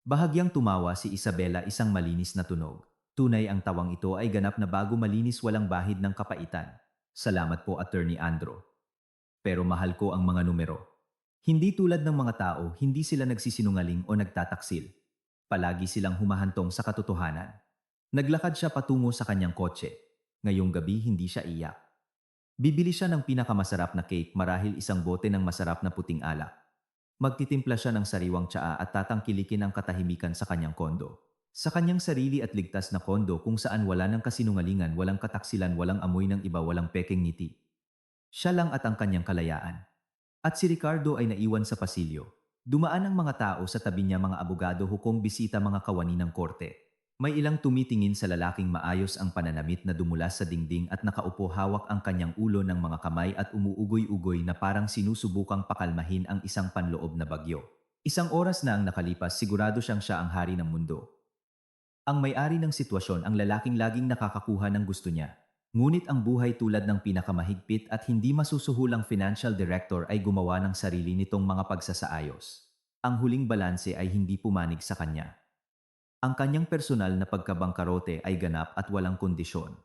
Bahagyang tumawa si Isabela, isang malinis na tunog. Tunay ang tawang ito ay ganap na bago, malinis, walang bahid ng kapaitan. Salamat po, Attorney Andro. Pero mahal ko ang mga numero. Hindi tulad ng mga tao, hindi sila nagsisinungaling o nagtataksil. Palagi silang humahantong sa katotohanan. Naglakad siya patungo sa kanyang kotse. Ngayong gabi hindi siya iyak. Bibili siya ng pinakamasarap na cake, marahil isang bote ng masarap na puting alak. Magtitimpla siya ng sariwang tsaa at tatangkilikin ang katahimikan sa kanyang kondo. Sa kanyang sarili at ligtas na kondo kung saan wala ng kasinungalingan, walang kataksilan, walang amoy ng iba, walang pekeng ngiti. Siya lang at ang kanyang kalayaan. At si Ricardo ay naiwan sa pasilyo. Dumaan ang mga tao sa tabi niya, mga abogado, hukom, bisita, mga kawani ng korte. May ilang tumitingin sa lalaking maayos ang pananamit na dumulas sa dingding at nakaupo, hawak ang kanyang ulo ng mga kamay at umuugoy-ugoy na parang sinusubukang pakalmahin ang isang panloob na bagyo. Isang oras na ang nakalipas, sigurado siya ang hari ng mundo. Ang may-ari ng sitwasyon, ang lalaking laging nakakakuha ng gusto niya. Ngunit ang buhay tulad ng pinakamahigpit at hindi masusuhulang financial director ay gumawa ng sarili nitong mga pagsasaayos. Ang huling balanse ay hindi pumanig sa kanya. Ang kanyang personal na pagkabangkarote ay ganap at walang kondisyon.